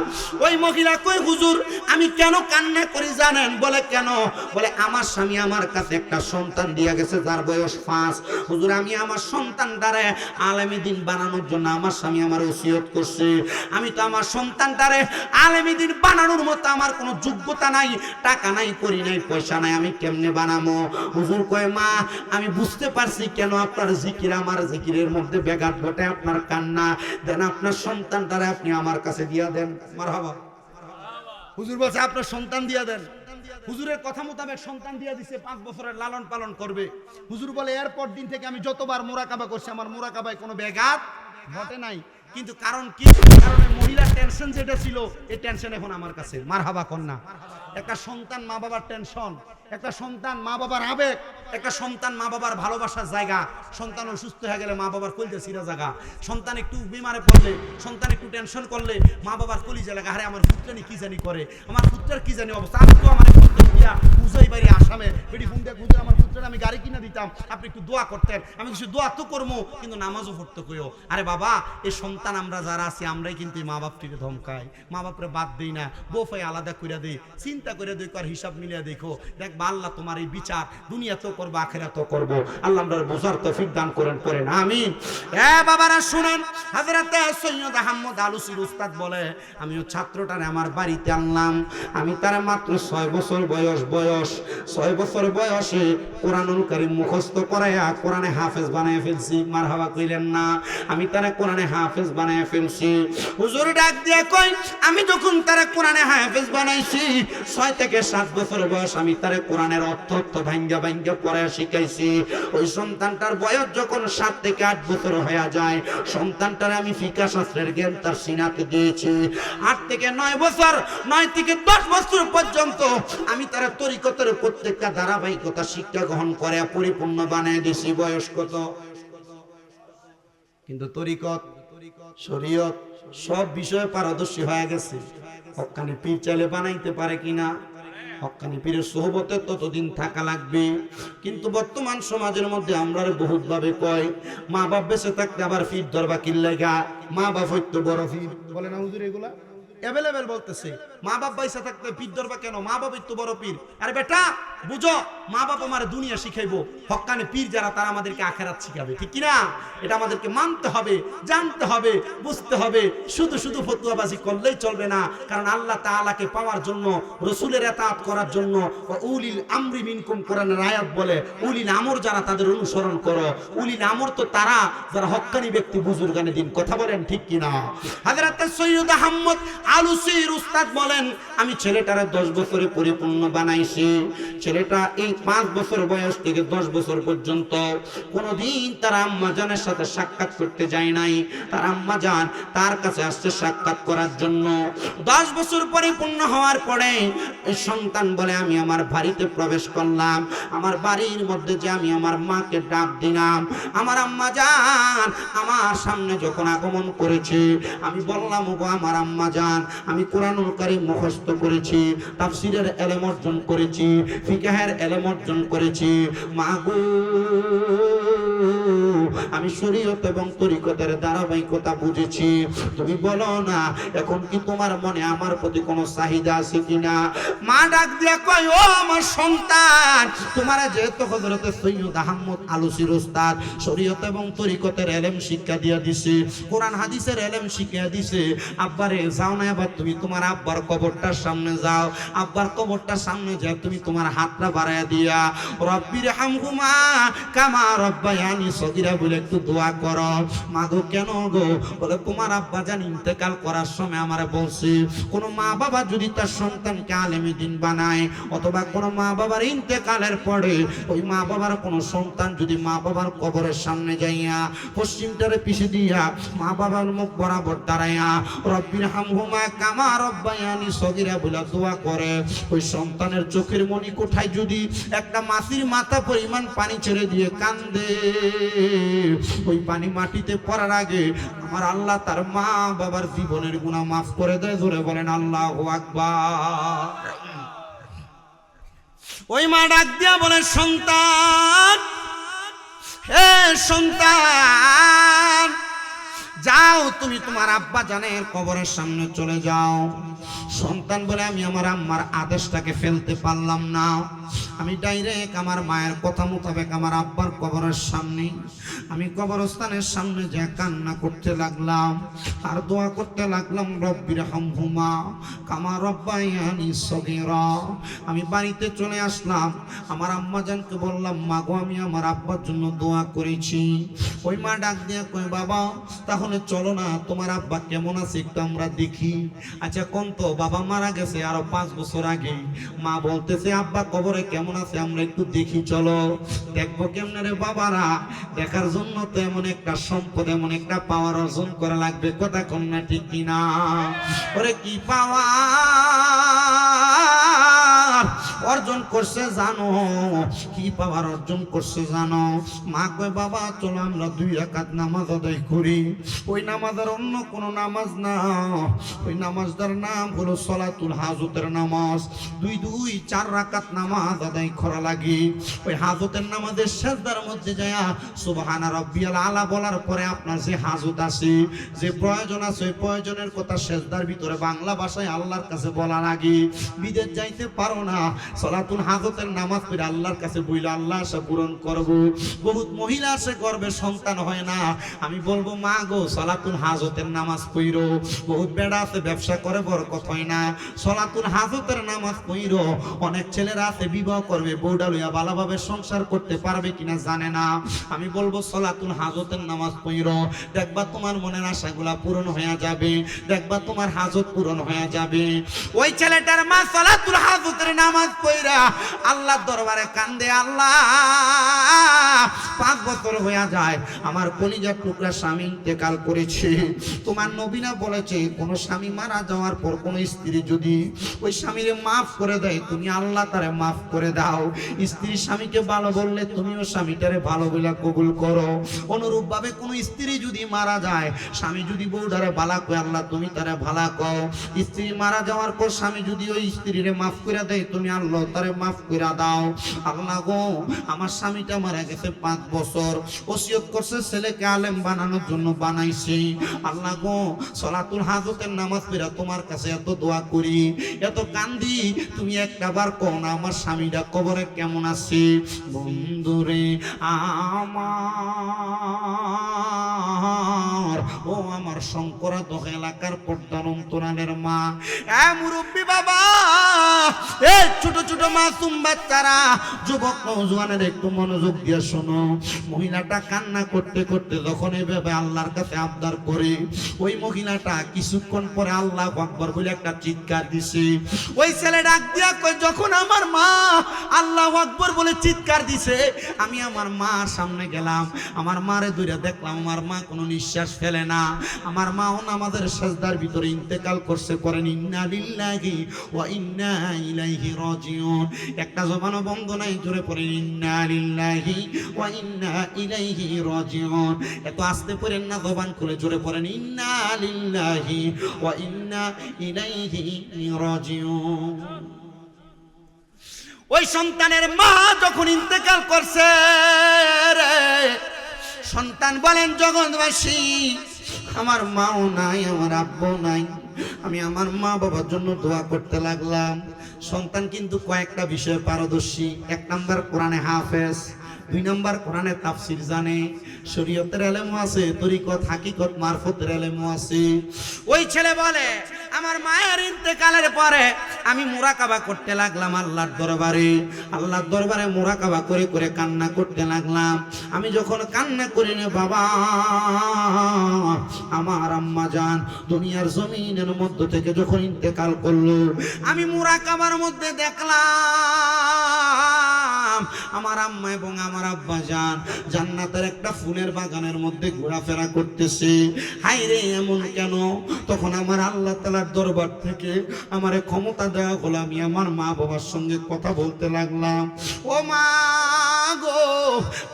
ওই মহিলা কই, হুজুর আমি কেন কান্না করি জানেন? বলে কেন? বলে আমার স্বামী আমার কাছে একটা সন্তান দিয়া গেছে যার বয়স 5। হুজুর আমি আমার সন্তানটারে আলেমী দ্বীন বানানোর জন্য আমার স্বামী আমার ওসিয়ত করছে। আমি তো আমার সন্তানটারে আলেমী দ্বীন বানানোর মতো আমার কোনো যোগ্যতা নাই, টাকা নাই, করি নাই, পয়সা নাই, আমি কেমনে বানাবো? হুজুর কয়, মা আমি বুঝতে পারছি কেন আপনার জিকির আমার জিকিরের মধ্যে ব্যাঘাত ঘটে, আপনার কান্না। দেন আপনার সন্তানটারে আপনি আমার কাছে দিয়া দেন। মারহাবা। হুজুর বলছে আপনার সন্তান দিয়া দেন। হুজুরের কথা মোতাবেক সন্তান দিয়া দিছে, 5 বছরের লালন পালন করবে। হুজুর বলে এরপর দিন থেকে আমি যতবার মুরাকাবা করছি আমার মুরাকাবায় কোনো ব্যাঘাত ঘটে নাই। কিন্তু কারণ কি? কারণ মহিলার টেনশন যেটা ছিল, এই টেনশন এখন আমার কাছে। মারহাবা কন্যা। একটা সন্তান মা বাবার টেনশন, একটা সন্তান মা বাবার আবেগ, একটা সন্তান মা বাবার ভালোবাসার জায়গা। সন্তান অসুস্থ হয়ে গেলে মা বাবার কলিজা ছিঁড়া জায়গা। সন্তান একটু বিমারে পড়লে, সন্তান একটু টেনশন করলে মা বাবার কলিজা লাগা। আরে আমার পুত্রানি কি জানি করে, আমার পুত্রের কি জানি অবস্থা। আমি তো আমার বুঝাই বাড়ি আসামে বেটি ফোন দিয়ে, হুজুর আমার পুত্রের আমি গাড়ি কিনে দিতাম, আপনি একটু দোয়া করতেন। আমি কিছু দোয়া তো করবো, কিন্তু নামাজও পড়তে কইও। আরে বাবা এই সন্তান আমরা যারা আছি আমরাই কিন্তু মা বাপটিকে ধমকাই, মা বাপরে বাদ দিই না, বোফাই আলাদা করে দিই, চিন্তা করে দিই, আর হিসাব মিলিয়ে দেখো। দেখবা আল্লাহ তোমার এই বিচার দুনিয়া তো করবো, আখেরা তো করবো। আল্লাহ আমরা বোঝার তৌফিক দান করেন করেন আমিন। বাবারা শুনেন, হযরতে সৈয়দ আহমদ আলুসির উস্তাদ বলে, আমিও ছাত্রটারে আমার বাড়িতে আনলাম। আমি তার মাত্র 6 বছর বয়স 6 বছর বয়সে কোরআনুল কারীম মুখস্থ করাইয়া কোরআনে হাফেজ বানায় ফেলছি। মারহাবা কইলেন না? আমি তারে কোরআনে হাফেজ বানায় ফেলছি। হুজুর ডাক দিয়ে কই, আমি যখন তারে কোরআনে হাফেজ বানাইছি 6 থেকে 7 বছর বয়স, আমি তারে কোরআনের অর্থ ভাঙ্গা ভাঙ্গা পড়ায় শিখাইছি। ওই সন্তানটার বয়স যখন 7 থেকে 8 বছর হয়ে যায়, সন্তানটারে আমি ফিকাহ শাস্ত্রের জ্ঞান তার সিনাতে দিয়েছি। 8 থেকে 9 বছর, 9 থেকে 10 বছর পর্যন্ত আমি তার তরিকতের প্রত্যেকটা ধারাবাহিকতা শিক্ষা গ্রহণ করে পরিপূর্ণ বানিয়ে দিছি। বয়স কত? কিন্তু তরিকত, শরীয়ত সব বিষয়ে পারদর্শী হয়ে গেছে। হক্কানি পীর চাইলে বানাইতে পারে কিনা? হক্কানি পীরের সোহবতে ততদিন থাকা লাগবে। কিন্তু বর্তমান সমাজের মধ্যে আমরা বহুত ভাবে কয়, মা বাপ বেঁচে থাকতে আবার পীর ধরবা কিল্লাগা, মা বাপ হইতো বড় পীর। বলে না হুজুর এগুলা অ্যাভেলেবেল বলতেছে, মা বাপ বেঁচে থাকতে পীর ধরবা কেন, মা বাপ হইতো বড় পীর। আরে বেটা বুঝো মা বাবা আমার দুনিয়া শিখাইবো, হক্কানে পীর যারা তারা আমাদেরকে আখেরাত শিখাবে, ঠিক কিনা? এটা আমাদেরকে মানতে হবে, জানতে হবে, বুঝতে হবে। শুধু শুধু ফতুয়াবাজি করলেই চলবে না, কারণ আল্লাহ তাআলাকে পাওয়ার জন্য, রসুলের ইতাআত করার জন্য উলিল আমরি মিনকুম কোরআনের আয়াত বলে উলিল আমর যারা তাদের অনুসরণ করো। উলিল আমর তো তারা যারা হক্কানি ব্যক্তি, বুজুর্গানে দিন, কথা বলেন ঠিক কিনা? হযরত সৈয়দ আহমদ আলুসির উস্তাদ বলেন, আমি ছেলেটারে 10 বছরে পরিপূর্ণ বানাইছি। ছেলেটা এই 5 বছর বয়স থেকে 10 বছর পর্যন্ত কোনোদিন তার আম্মা জানের সাথে সাক্ষাৎ করতে যায় নাই। তার আম্মা জান তার কাছে আসছে সাক্ষাৎ করার জন্য। 10 বছর পরিপূর্ণ হওয়ার পরে এই সন্তান বলে, আমি আমার বাড়িতে প্রবেশ করলাম, আমার বাড়ির মধ্যে যে আমি আমার মাকে ডাক দিলাম, আমার আম্মা জান আমার সামনে যখন আগমন করেছে, আমি বললাম, ওগো আমার আম্মা জান, আমি কোরআনুল কারীম মুখস্থ করেছি, তাফসীরের ইলম অর্জন করেছি, ফিকহের ইলম অর্জন করেছি, মা গো আমি শরীয়ত এবং তরিকতের ধারাবাহিকতা বুঝেছি। তুমি বলো না, এখন কি তোমার মনে আমার প্রতি কোনো চাহিদা আছে কিনা? মা ডাক দিয়া কয়, ও আমার সন্তান, তোমার যেহেতু হযরত সৈয়দ আহমদ আলুসির উস্তাদ শরীয়ত এবং তরিকতের ইলম শিক্ষা দিয়া দিছে, কোরআন হাদিসের ইলম শিখিয়ে দিছে, আব্বারে যাও না, এবার তুমি তোমার আব্বার কবরটার সামনে যাও, আব্বার কবরটার সামনে যাও, তুমি তোমার হাতটা বাড়ায়া দিয়া রব্বির হামহুমা কামা রব্বায়ানি সগীরা বলে একটু দোয়া করো। মা গো, কেন গো? বলে, তোমার আব্বা জান ইন্তেকাল করার সময় আমারে বলছে, কোন মা বাবা যদি তার সন্তানকে আলেমে দিন বানায়, অথবা কোন মা বাবার ইন্তেকালের পরে ওই মা বাবার কোন সন্তান যদি মা বাবার কবরের সামনে যাইয়া পশ্চিমটারে পিছে দিয়া মা বাবার মুখ বরাবর দাঁড়াইয়া রব্বির হামহুমা কামা রব্বায়ানি সগীরা বলে দোয়া করে, ওই সন্তানের চোখের মনি কোঠায় যদি একটা মাছির মাথা পরিমাণ পানি ছেড়ে দিয়ে কান্দে, ওই পানি মাটিতে পড়ার আগে আমার আল্লাহ তার মা বাবার জীবনের গুনাহ মাফ করে দেয়। জোরে বলেন আল্লাহু আকবার। ওই মা ডাক দিয়া বলে, সন্তান, হে সন্তান, যাও তুমি তোমার আব্বা জানের কবরের সামনে চলে যাও। সন্তান বলে, আমি আমার আম্মার আদেশটাকে ফেলতে পারলাম না, আমি ডাইরেক্ট আমার মায়ের কথা মোতাবেক আমার আব্বার কবরের সামনে, আমি কবরস্থানের সামনে যে কান্না করতে লাগলাম আর দোয়া করতে লাগলাম, রব্বির হামহুমা কামা রব্বায়ানি সগীরা। আমি বাড়িতে চলে আসলাম, আমার আম্মা জানকে বললাম, মা গো, আমি আমার আব্বার জন্য দোয়া করেছি। ওই মা ডাক দিয়ে কই, বাবা তাহলে চলো না, তোমার আব্বা কেমন আছে একটু আমরা দেখি। আচ্ছা কোন তো, বাবা মারা গেছে আরো 5 বছর আগে। মা বলতেছে, আব্বা কবরে কেমন আছে আমরা একটু দেখি, চলো। দেখবো কেমন রে বাবারা? দেখার জন্য তো এমন একটা সম্পদ, এমন একটা পাওয়ার অর্জন করা লাগবে, কথা কন্যা ঠিক কিনা? ওরে কি পাওয়া অর্জন করছে জানো? কি পাওয়ার অর্জন করছে জানো? মা কয়, বাবা চলো আমরা 2 রাকাত নামাজ আদায় করি। ওই নামাজের অন্য কোনো নামাজ না, ওই নামাজটার নাম হলো সলাতুল হাজতের নামাজ। 2-4 রাকাত নামাজ আদায় করা লাগে। ওই হাজতের নামাজের সিজদার মধ্যে যায় সুবহানা রাব্বিয়াল আলা বলার পরে আপনার যে হাজত আছে, যে প্রয়োজন আছে, ওই প্রয়োজনের কথা সিজদার ভিতরে বাংলা ভাষায় আল্লাহর কাছে বলা লাগে। বিদেশ যাইতে পারো না, সলাতুল হাজতের নামাজ পড়ে আল্লাহর কাছে বইলে আল্লাহ আশা পূরণ করব। বহুত মহিলা আছে গর্ভে সন্তান হয় না, আমি বলবো, মা গো সলাতুল হাজতের নামাজ পড়ো। বহুত বেড়া আছে ব্যবসা করে বরকত হয় না, সলাতুল হাজতের নামাজ পড়ো। অনেক ছেলেরা আছে বিবাহ করবে, বউডা লইয়া ভালোভাবে সংসার করতে পারবে কিনা জানে না, আমি বলবো সলাতুল হাজতের নামাজ পড়ো। দেখবা তোমার মনের আশাগুলা পূরণ হয়ে যাবে, দেখবা তোমার হাজত পূরণ হয়ে যাবে। ওই ছেলেটার মা সলাতুল হাজতের নামাজ পড়া আল্লাহর দরবারে কান্দে, আল্লাহ 5 বছর হয়ে যায় আমার কলিজার টুকরা স্বামী ইন্তেকাল করেছে। তোমার নবী না বলেছে, কোন স্বামী মারা যাওয়ার পর কোন স্ত্রী যদি ওই স্বামীরে মাফ করে দেয়, তুমি আল্লাহ তারে মাফ করে দাও। স্ত্রী স্বামীকে ভালো বললে তুমিও স্বামীটারে ভালো বলে কবুল করো। অনুরূপ ভাবে কোন স্ত্রী যদি মারা যায়, স্বামী যদি বউটারে ভালো কয়, আল্লাহ তুমি তারে ভালো কও। স্ত্রী মারা যাওয়ার পর স্বামী যদি ওই স্ত্রীরে মাফ করে দেয়, তুমি আল্লাহ করলো তারে মাফ করে দাও। আল্লাহ গো, আমার স্বামীটা মারা গেছে 5 বছর, ওসিয়ত করছে ছেলেকে আলেম বানানোর জন্য বানাইছি। আল্লাহ গো, সলাতুল হাজতের নামাজ পড়া তোমার কাছে এত দোয়া করি, এত কান্দি, তুমি একটাবার কও না আমার স্বামীটা কবরে কেমন আছে। বন্ধুরে আমার, ও আমার শঙ্করা দহ এলাকার পর্দার অন্তরালের মা, মুরব্বী বাবা, এই ছোট ছোট মাসুম বাচ্চারা, যুবক নওজোয়ানের একটু মনোযোগ দিয়ে শোনো। মহিলাটা কান্না করতে করতে যখন এভাবে আল্লাহর কাছে আবদার করে, ওই মহিলাটা কিছুক্ষণ পরে আল্লাহু আকবার বলে একটা চিৎকার দিছে। ওই ছেলে ডাক দিয়া কই, যখন আমার মা আল্লাহু আকবার বলে চিৎকার দিছে, আমি আমার মার সামনে গেলাম, আমার মারে দূরে দেখলাম, আমার মা কোনো নিঃশ্বাস ফেলে না। আমার মাও নামাজের সাজদার ভিতরে ইন্তেকাল করছে। করেন ইন্না লিল্লাহি ওয়া ইন্না ইলাইহি রাজিউন। একটা জবানও বন্ধ নাই, জোরে পড়েন ইন্না লিল্লাহি ওয়া ইন্না ইলাইহি রাজিউন। এত আস্তে পড়েন না, জবান খুলে জোরে পড়েন ইন্না লিল্লাহি ওয়া ইন্না ইলাইহি রাজিউন। ওই সন্তানের মা যখন ইন্তেকাল করছে রে, সন্তান বলেন জগৎবাসী, আমার মাও নাই, আমার আব্বু নাই, আমি আমার মা বাবার জন্য দোয়া করতে লাগলাম। সন্তান কিন্তু কয়েকটা বিষয়ে পারদর্শী। 1 নাম্বার কোরআনে হাফেজ, 2 নাম্বার কোরআনে তাফসির জানে, শরীয়তের ইলমও আছে, তরিকত হাকিকত মারফতের ইলমও আছে। ওই ছেলে বলে, আমার মায়ের ইন্তেকালের পরে আমি মুরাকাবা করতে লাগলাম আল্লাহর দরবারে, আল্লাহর দরবারে মুরাকাবা করে করে কান্না করতে লাগলাম। আমি যখন কান্না করি না বাবা, আমার আম্মা জান দুনিয়ার জমিনের মধ্য থেকে যখন ইন্তেকাল করলো, আমি মুরাকাবার মধ্যে দেখলাম আমার আম্মা এবং আমার আব্বা জান জান্নাতের একটা ফুলের বাগানের মধ্যে ঘোরাফেরা করতেছে। হাই রে, এমন কেন? তখন আমার আল্লাহ তাআলার দরবার থেকে আমারে ক্ষমতা দেওয়া হলো, আমি আমার মা বাবার সঙ্গে কথা বলতে লাগলাম। ও মা গো,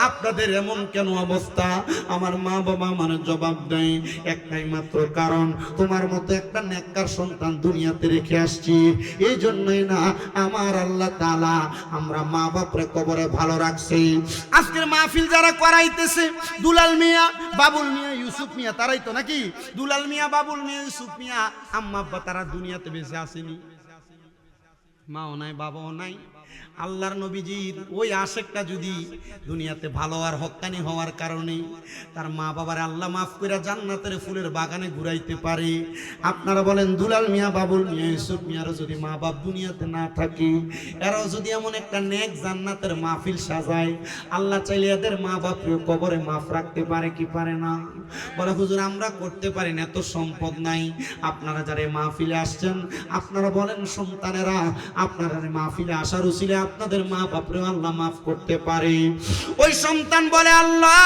আপনাদের এমন কেন অবস্থা? আমার মা বাবা আমার জবাব দেয়, একটাই মাত্র কারণ, তোমার মতো একটা নেককার সন্তান দুনিয়াতে রেখে আসছি, এই জন্যই না আমার আল্লাহ তাআলা আমরা মা বাপরে কবরে ভালো রাখছি। আজকের মাহফিল যারা করাইতেছে, দুলাল মিয়া, বাবুল মিয়া, ইউসুফ মিয়া, তারাই তো নাকি? দুলাল মিয়া, বাবুল মিয়া, ইউসুফ মিয়া, আম্মা আব্বা তারা দুনিয়াতে বেঁচে আসেনি, মাও নাই, বাবাও নাই। আল্লাহর নবীজির ওই আশেকটা যদি দুনিয়াতে ভালো আর হক্কানি হওয়ার কারণে তার মা বাবার আল্লাহ মাফ করে জান্নাতের ফুলের বাগানে ঘুরাইতে পারে, আপনারা বলেন দুলাল মিয়া, বাবুল মিয়া, ইউসুফ মিয়ারও যদি মা বাপ দুনিয়াতে না থাকে, এরাও যদি এমন একটা নেক জান্নাতের মাহফিল সাজায়, আল্লাহ চাইলে এদের মা বাপকে কবরে মাফ রাখতে পারে কি পারে না? বলে হুজুর আমরা করতে পারি না, এত সম্পদ নাই। আপনারা যারা মাহফিলে আসছেন, আপনারা বলেন সন্তানেরা, আপনারা মাহফিলে আসার উসিলে আপনাদের মা বাপরে আল্লাহ মাফ করতে পারে। ওই সন্তান বলে, আল্লাহ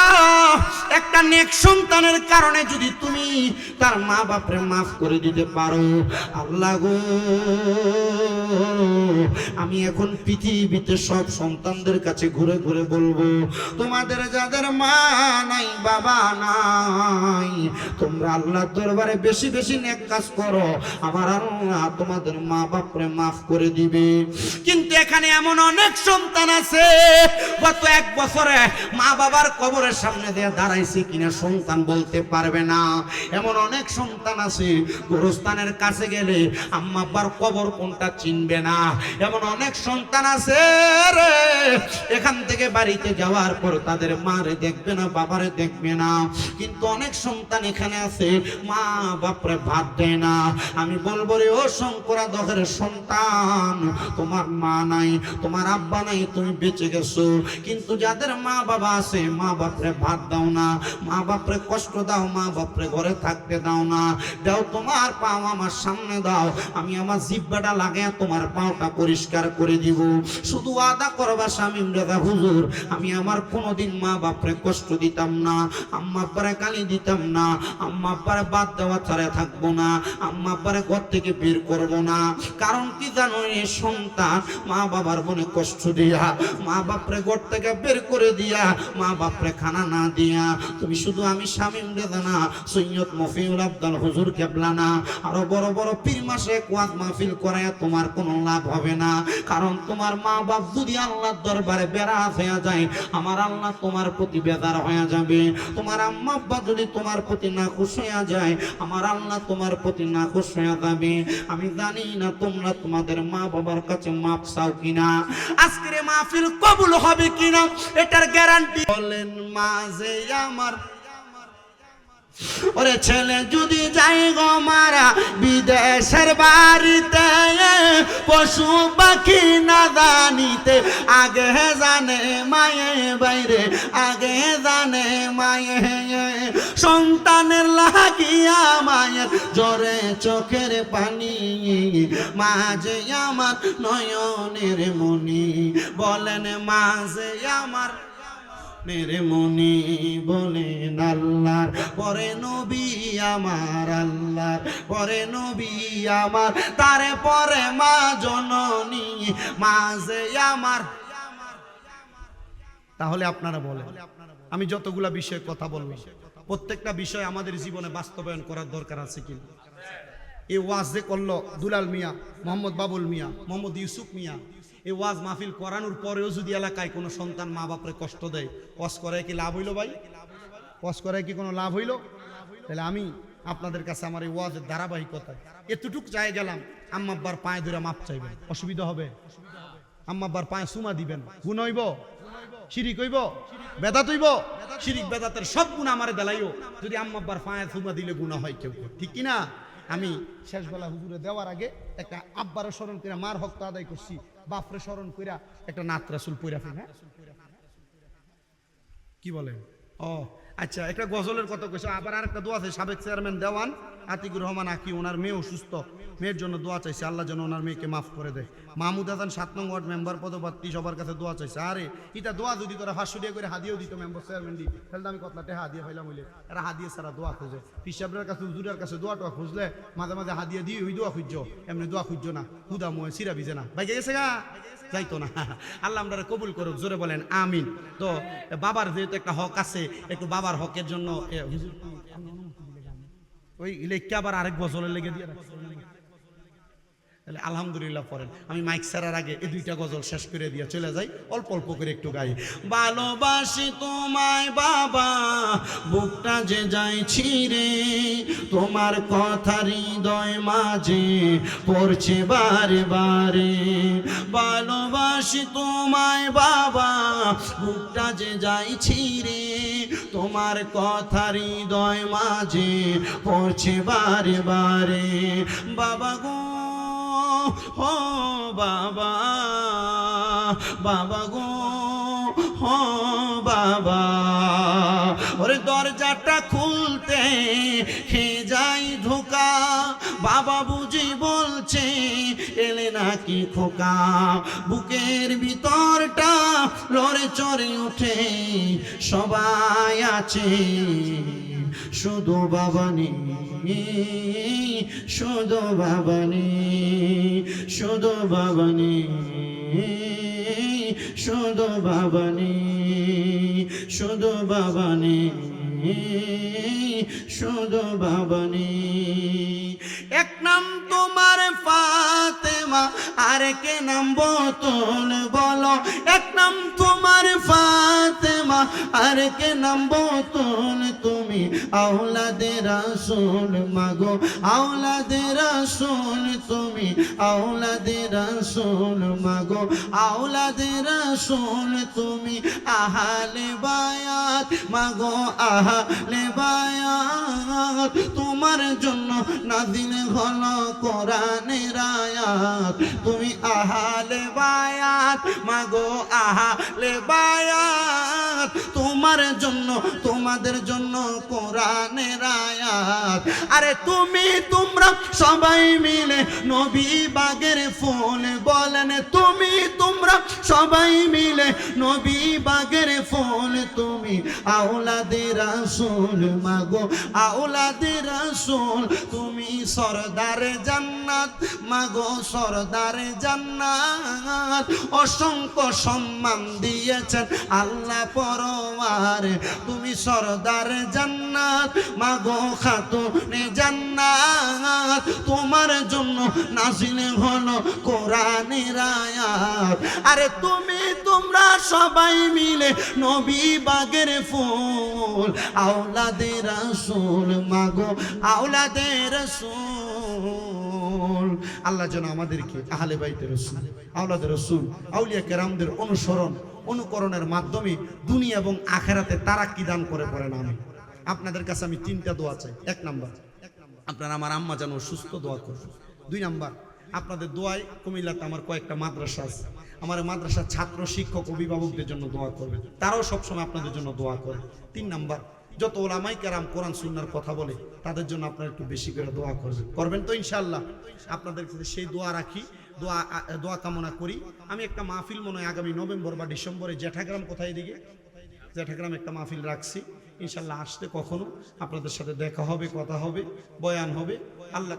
একটা নেক সন্তানের কারণে যদি তুমি তার মা বাপরে মাফ করে দিতে পারো, আল্লাহ গো, আমি এখন পৃথিবীতে সব সন্তানদের কাছে ঘুরে ঘুরে বলবো, তোমাদের যাদের মা নাই, বাবা নাই, তোমরা আল্লাহর দরবারে বেশি বেশি নেক কাজ করো, আমার আল্লাহ তোমাদের মা বাপরে মাফ করে দিবে। কিন্তু এখানে এমন অনেক সন্তান আছে, গত 1 বছরে মা বাবার কবরের সামনে দিয়ে দাঁড়াইছে কিনা সন্তান বলতে পারবে না। এমন অনেক সন্তান আছে, গোরস্থানের কাছে গেলে আম্মা আব্বার কবর কোনটা চিনবে না। এমন অনেক সন্তান আছে রে, এখান থেকে বাড়িতে যাওয়ার পর তাদের মারে দেখবে না, বাবারে দেখবে না। কিন্তু অনেক সন্তান এখানে আছে, মা বাপরে ভাত দেয় না। আমি বলবো রে, ও শঙ্করা দহের সন্তান, তোমার মা নাই, তোমার আব্বা নাই, তুমি বেঁচে গেছো, কিন্তু যাদের মা বাবা আছে, মা বাপরে ভাত দাও না, মা বাপরে কষ্ট দাও, মা বাপরে ঘরে থাকতে দাও না। দাও তোমার পাও আমার সামনে দাও, আমি আমার জিহ্বাটা লাগাইয়া তোমার পাওটা পরিষ্কার করে দিব। শুধু আদা করবা শামিম দাদা হুজুর, আমি আমার কোনোদিন মা বাপরে কষ্ট দিতাম না, আম্মা আব্বারে গালি দিতাম না, আম্মা আব্বারে বাদ দেওয়া ছাড়া থাকবো না, আম্মা আব্বারে ঘর থেকে বের করবো না। কারণ কি জানো, এই সন্তান মা বাবার মনে কষ্ট দিয়া, মা বাপরে ঘর থেকে বের করে দিয়া, মা বাপরে খানা না দিয়া, তুমি শুধু আমি শামিম দাদা না, সৈয়দ মফিউল আব্দাল হুজুর কেবলা না, আরো বড় বড় পীর মাসে ওয়াজ মাহফিল করায়া তোমার কোন কোনো লাভ হবে না। কারণ তোমার মা বাপ যদি আল্লাহর দরবারে বেরাজ হয়ে যায়, আমার আল্লাহ তোমার প্রতি বেজার হয়ে যাবে। তোমার আম্মা আব্বা যদি তোমার প্রতি নাখুশ হয়ে যায়, আমার আল্লাহ তোমার প্রতি নাখুশ হয়ে যাবে। আমি জানি না তোমরা তোমাদের মা বাবার কাছে মাপ চাও কিনা, আজকের মাহফিল কবুল হবে কিনা এটার গ্যারান্টি বলেন মাঝে আমার। ওরে ছেলে যদি যাই গো মারা বিদেশের বাড়িতে, পশু পাখি না জানিতে আগে জানে মায়ে বাইরে, আগে জানে মায়ে। সন্তানের লাগিয়া মায়ের জোরে চোখের পানি, মাঝে আমার নয়নের মনি। বলেন মাঝে আমার মেরে মনি, বলেন আল্লাহর পরে নবী আমার, আল্লাহর পরে নবী আমার, তারে পরে মা জননী, মাঝে আমার। তাহলে আপনারা বলেন, আমি যতগুলা বিষয়ে কথা বললাম, প্রত্যেকটা বিষয় আমাদের জীবনে বাস্তবায়ন করার দরকার আছে কিনা? এই ওয়াজ যে করলো দুলাল মিয়া, মোহাম্মদ বাবুল মিয়া, মোহাম্মদ ইউসুফ মিয়া, এই ওয়াজ মাহফিল করানোর পরেও যদি এলাকায় কোনো সন্তান মা বাপরে কষ্ট দেয়, ওয়াজ করায় কি লাভ হইল ভাই? ওয়াজ করায় কি কোনো লাভ হইল? তাহলে আমি আপনাদের কাছে আমার এই ওয়াজের ধারাবাহিকতায় এতটুক চাই গেলাম, আম্মা আব্বার পায়ে ধরে মাপ চাইবেন, অসুবিধা হবে? আম্মা আব্বার পায়ে সুমা দিবেন, গুণ হইব? শিরিক হইব? বেদাত হইব? শিরিক বেদাতের সব গুণ আমারে দেলাইও, যদি আম্মা আব্বার পায়ে সুমা দিলে গুণা হয় কেউ, ঠিক কিনা? আমি শেষ বেলা হুজুরে দেওয়ার আগে একটা আব্বারে স্মরণ করে মার হক তো আদায় করছি, বাপরে স্মরণ কইরা একটা নাত রাসূল পইরা ফেল। হ্যাঁ, কি বলেন? ও আচ্ছা, একটা গজলের কথা কইছো। আবার আরেকটা দোয়া আছে, সাবেক চেয়ারম্যান দেওয়ান আতিকুর রহমান আকি, ওনার মেয়ে অসুস্থ, মেয়ের জন্য দোয়া চাইছে, আল্লাহ যেন ওনার মেয়েকে মাফ করে দেয়। মাহমুদ হাসান 7 নং ওয়ার্ড মেম্বার পদপ্রার্থী, সবার কাছে দোয়া চাইছে। আরে এটা দোয়া যদি তোরা 500 টাকা করে হাদিয়াও দিত মেম্বার চেয়ারম্যান দি, তাহলে আমি কতলা টাকা হাদিয়া পাইলাম হইলে। এরা হাদিয়া ছাড়া দোয়া খুঁজে, পিসাবরের কাছে হুজুরের কাছে দোয়াটা খুঁজলে মাঝে মাঝে হাদিয়া দিয়ে ওই দোয়া খুঁজছো, এমনি দোয়া খুঁজছো না, হুদা মুয়ে সিরা ভিজে না, বাইকে গেছে গা, যাইতো না। আল্লাহ আমরা কবুল করুক, জোরে বলেন আমিন। তো বাবার যেহেতু একটা হক আছে, একটু বাবার হকের জন্য হুজুর ওই লেখকে আবার আরেক গজলের লেগে দিয়ে রাখছে। তাহলে আলহামদুলিল্লাহ পড়েন, আমি মাইক ছাড়ার আগে এই 2টা গজল শেষ করে দিয়ে চলে যাই, অল্প অল্প করে একটু গাই। ভালোবাসি তোমায় বাবা, বুকটা যে যায় ছিঁড়ে, তোমার কথা হৃদয় মাঝে পড়ছে বারে বারে। ভালোবাসি তোমায় বাবা, বুকটা যে যায় ছিঁড়ে, তোমার কথা হৃদয় মাঝে পড়ছে বারে বারে। বাবা গো, ও বাবা, বাবা গো, ও বাবা, ওরে দরজাটা খুলতে খেয়ে যাই ধোকা, বাবা বুঝি বলছে এলে নাকি খোকা। বুকের ভিতরটা লড়ে চড়ে উঠে, সবাই আছে শুধু বাবা নেই, শুধু বাবা নেই, শুধু বাবা নেই, শুধু বাবা নেই, শুধু বাবা নেই, শুধু বাবা নেই। এক নাম তোমার ফাতেমা, আর কে নাম বোতল বলো? এক নাম তোমার ফাতেমা, আর কে নাম বোতল? তুমি আওলাদে রাসূল মাগো, আওলাদে রাসূল, তুমি আওলাদে রাসূল মাগো, আওলাদে রাসূল, তুমি আহলে বায়াত মাগো, আহলে বায়াত। তোমার জন্য নাযিল হলো কোরআনের আয়াত, তুমি আহলে বায়াত মাগো, আহলে বায়াত। তোমার জন্য, তোমাদের জন্য কোরআনের আয়াত। আরে তুমি তোমরা সবাই মিলে নবী বাগের ফুল, বলেন তুমি তোমরা সবাই মিলে নবী বাগের ফুল, তুমি আওলাদে রাসূল মাগো, আওলাদে রাসূল, তুমি সরদারে জান্নাত মাগো, সরদারে জান্নাত। অসংখ্য সম্মান দিয়েছেন আল্লাহ পরওয়ার, তুমি সরদারে জান্নাত। জান্নাত, মাগো খাতুনে জান্নাত, তোমার জন্য নাযিল হলো কোরআনের আয়াত। আরে তোমরা সবাই মিলে নবী বাগের ফুল, আওলাদে রাসূল, মাগো আওলাদে রাসূল। আল্লাহ যেন আমাদেরকে আহলে বাইতে রাসূল, আওলাদে রাসূল, আউলিয়া কেরামদের অনুকরণের মাধ্যমে দুনিয়া এবং আখেরাতে তারাক্কি দান করে পড়েন আমিন। আপনাদের কাছে আমি 3টা দোয়া চাই। 1 নাম্বার, আপনারা আমার আম্মা যেন সুস্থ দোয়া করবেন। 2 নাম্বার, আপনাদের দোয়ায় কুমিল্লাতে আমার কয়েকটা মাদ্রাসা আছে, আমার মাদ্রাসার ছাত্র শিক্ষক অভিভাবকদের জন্য দোয়া করবেন, তারাও সবসময় আপনাদের জন্য দোয়া করে। 3 নাম্বার, যত ওলামায়ে কেরাম কোরআন সুন্নাহর কথা বলে তাদের জন্য আপনারা একটু বেশি করে দোয়া করবেন তো ইনশাআল্লাহ। আপনাদের কাছে সেই দোয়া রাখি, দোয়া কামনা করি। আমি একটা মাহফিল মনে হয় আগামী নভেম্বর বা ডিসেম্বরে জ্যাঠাগ্রাম, কোথায় এদিকে জ্যাঠাগ্রাম একটা মাহফিল রাখছি। ইনশাআল্লাহ আসতে কখনো আপনাদের সাথে দেখা হবে, কথা হবে, বয়ান হবে। আল্লাহ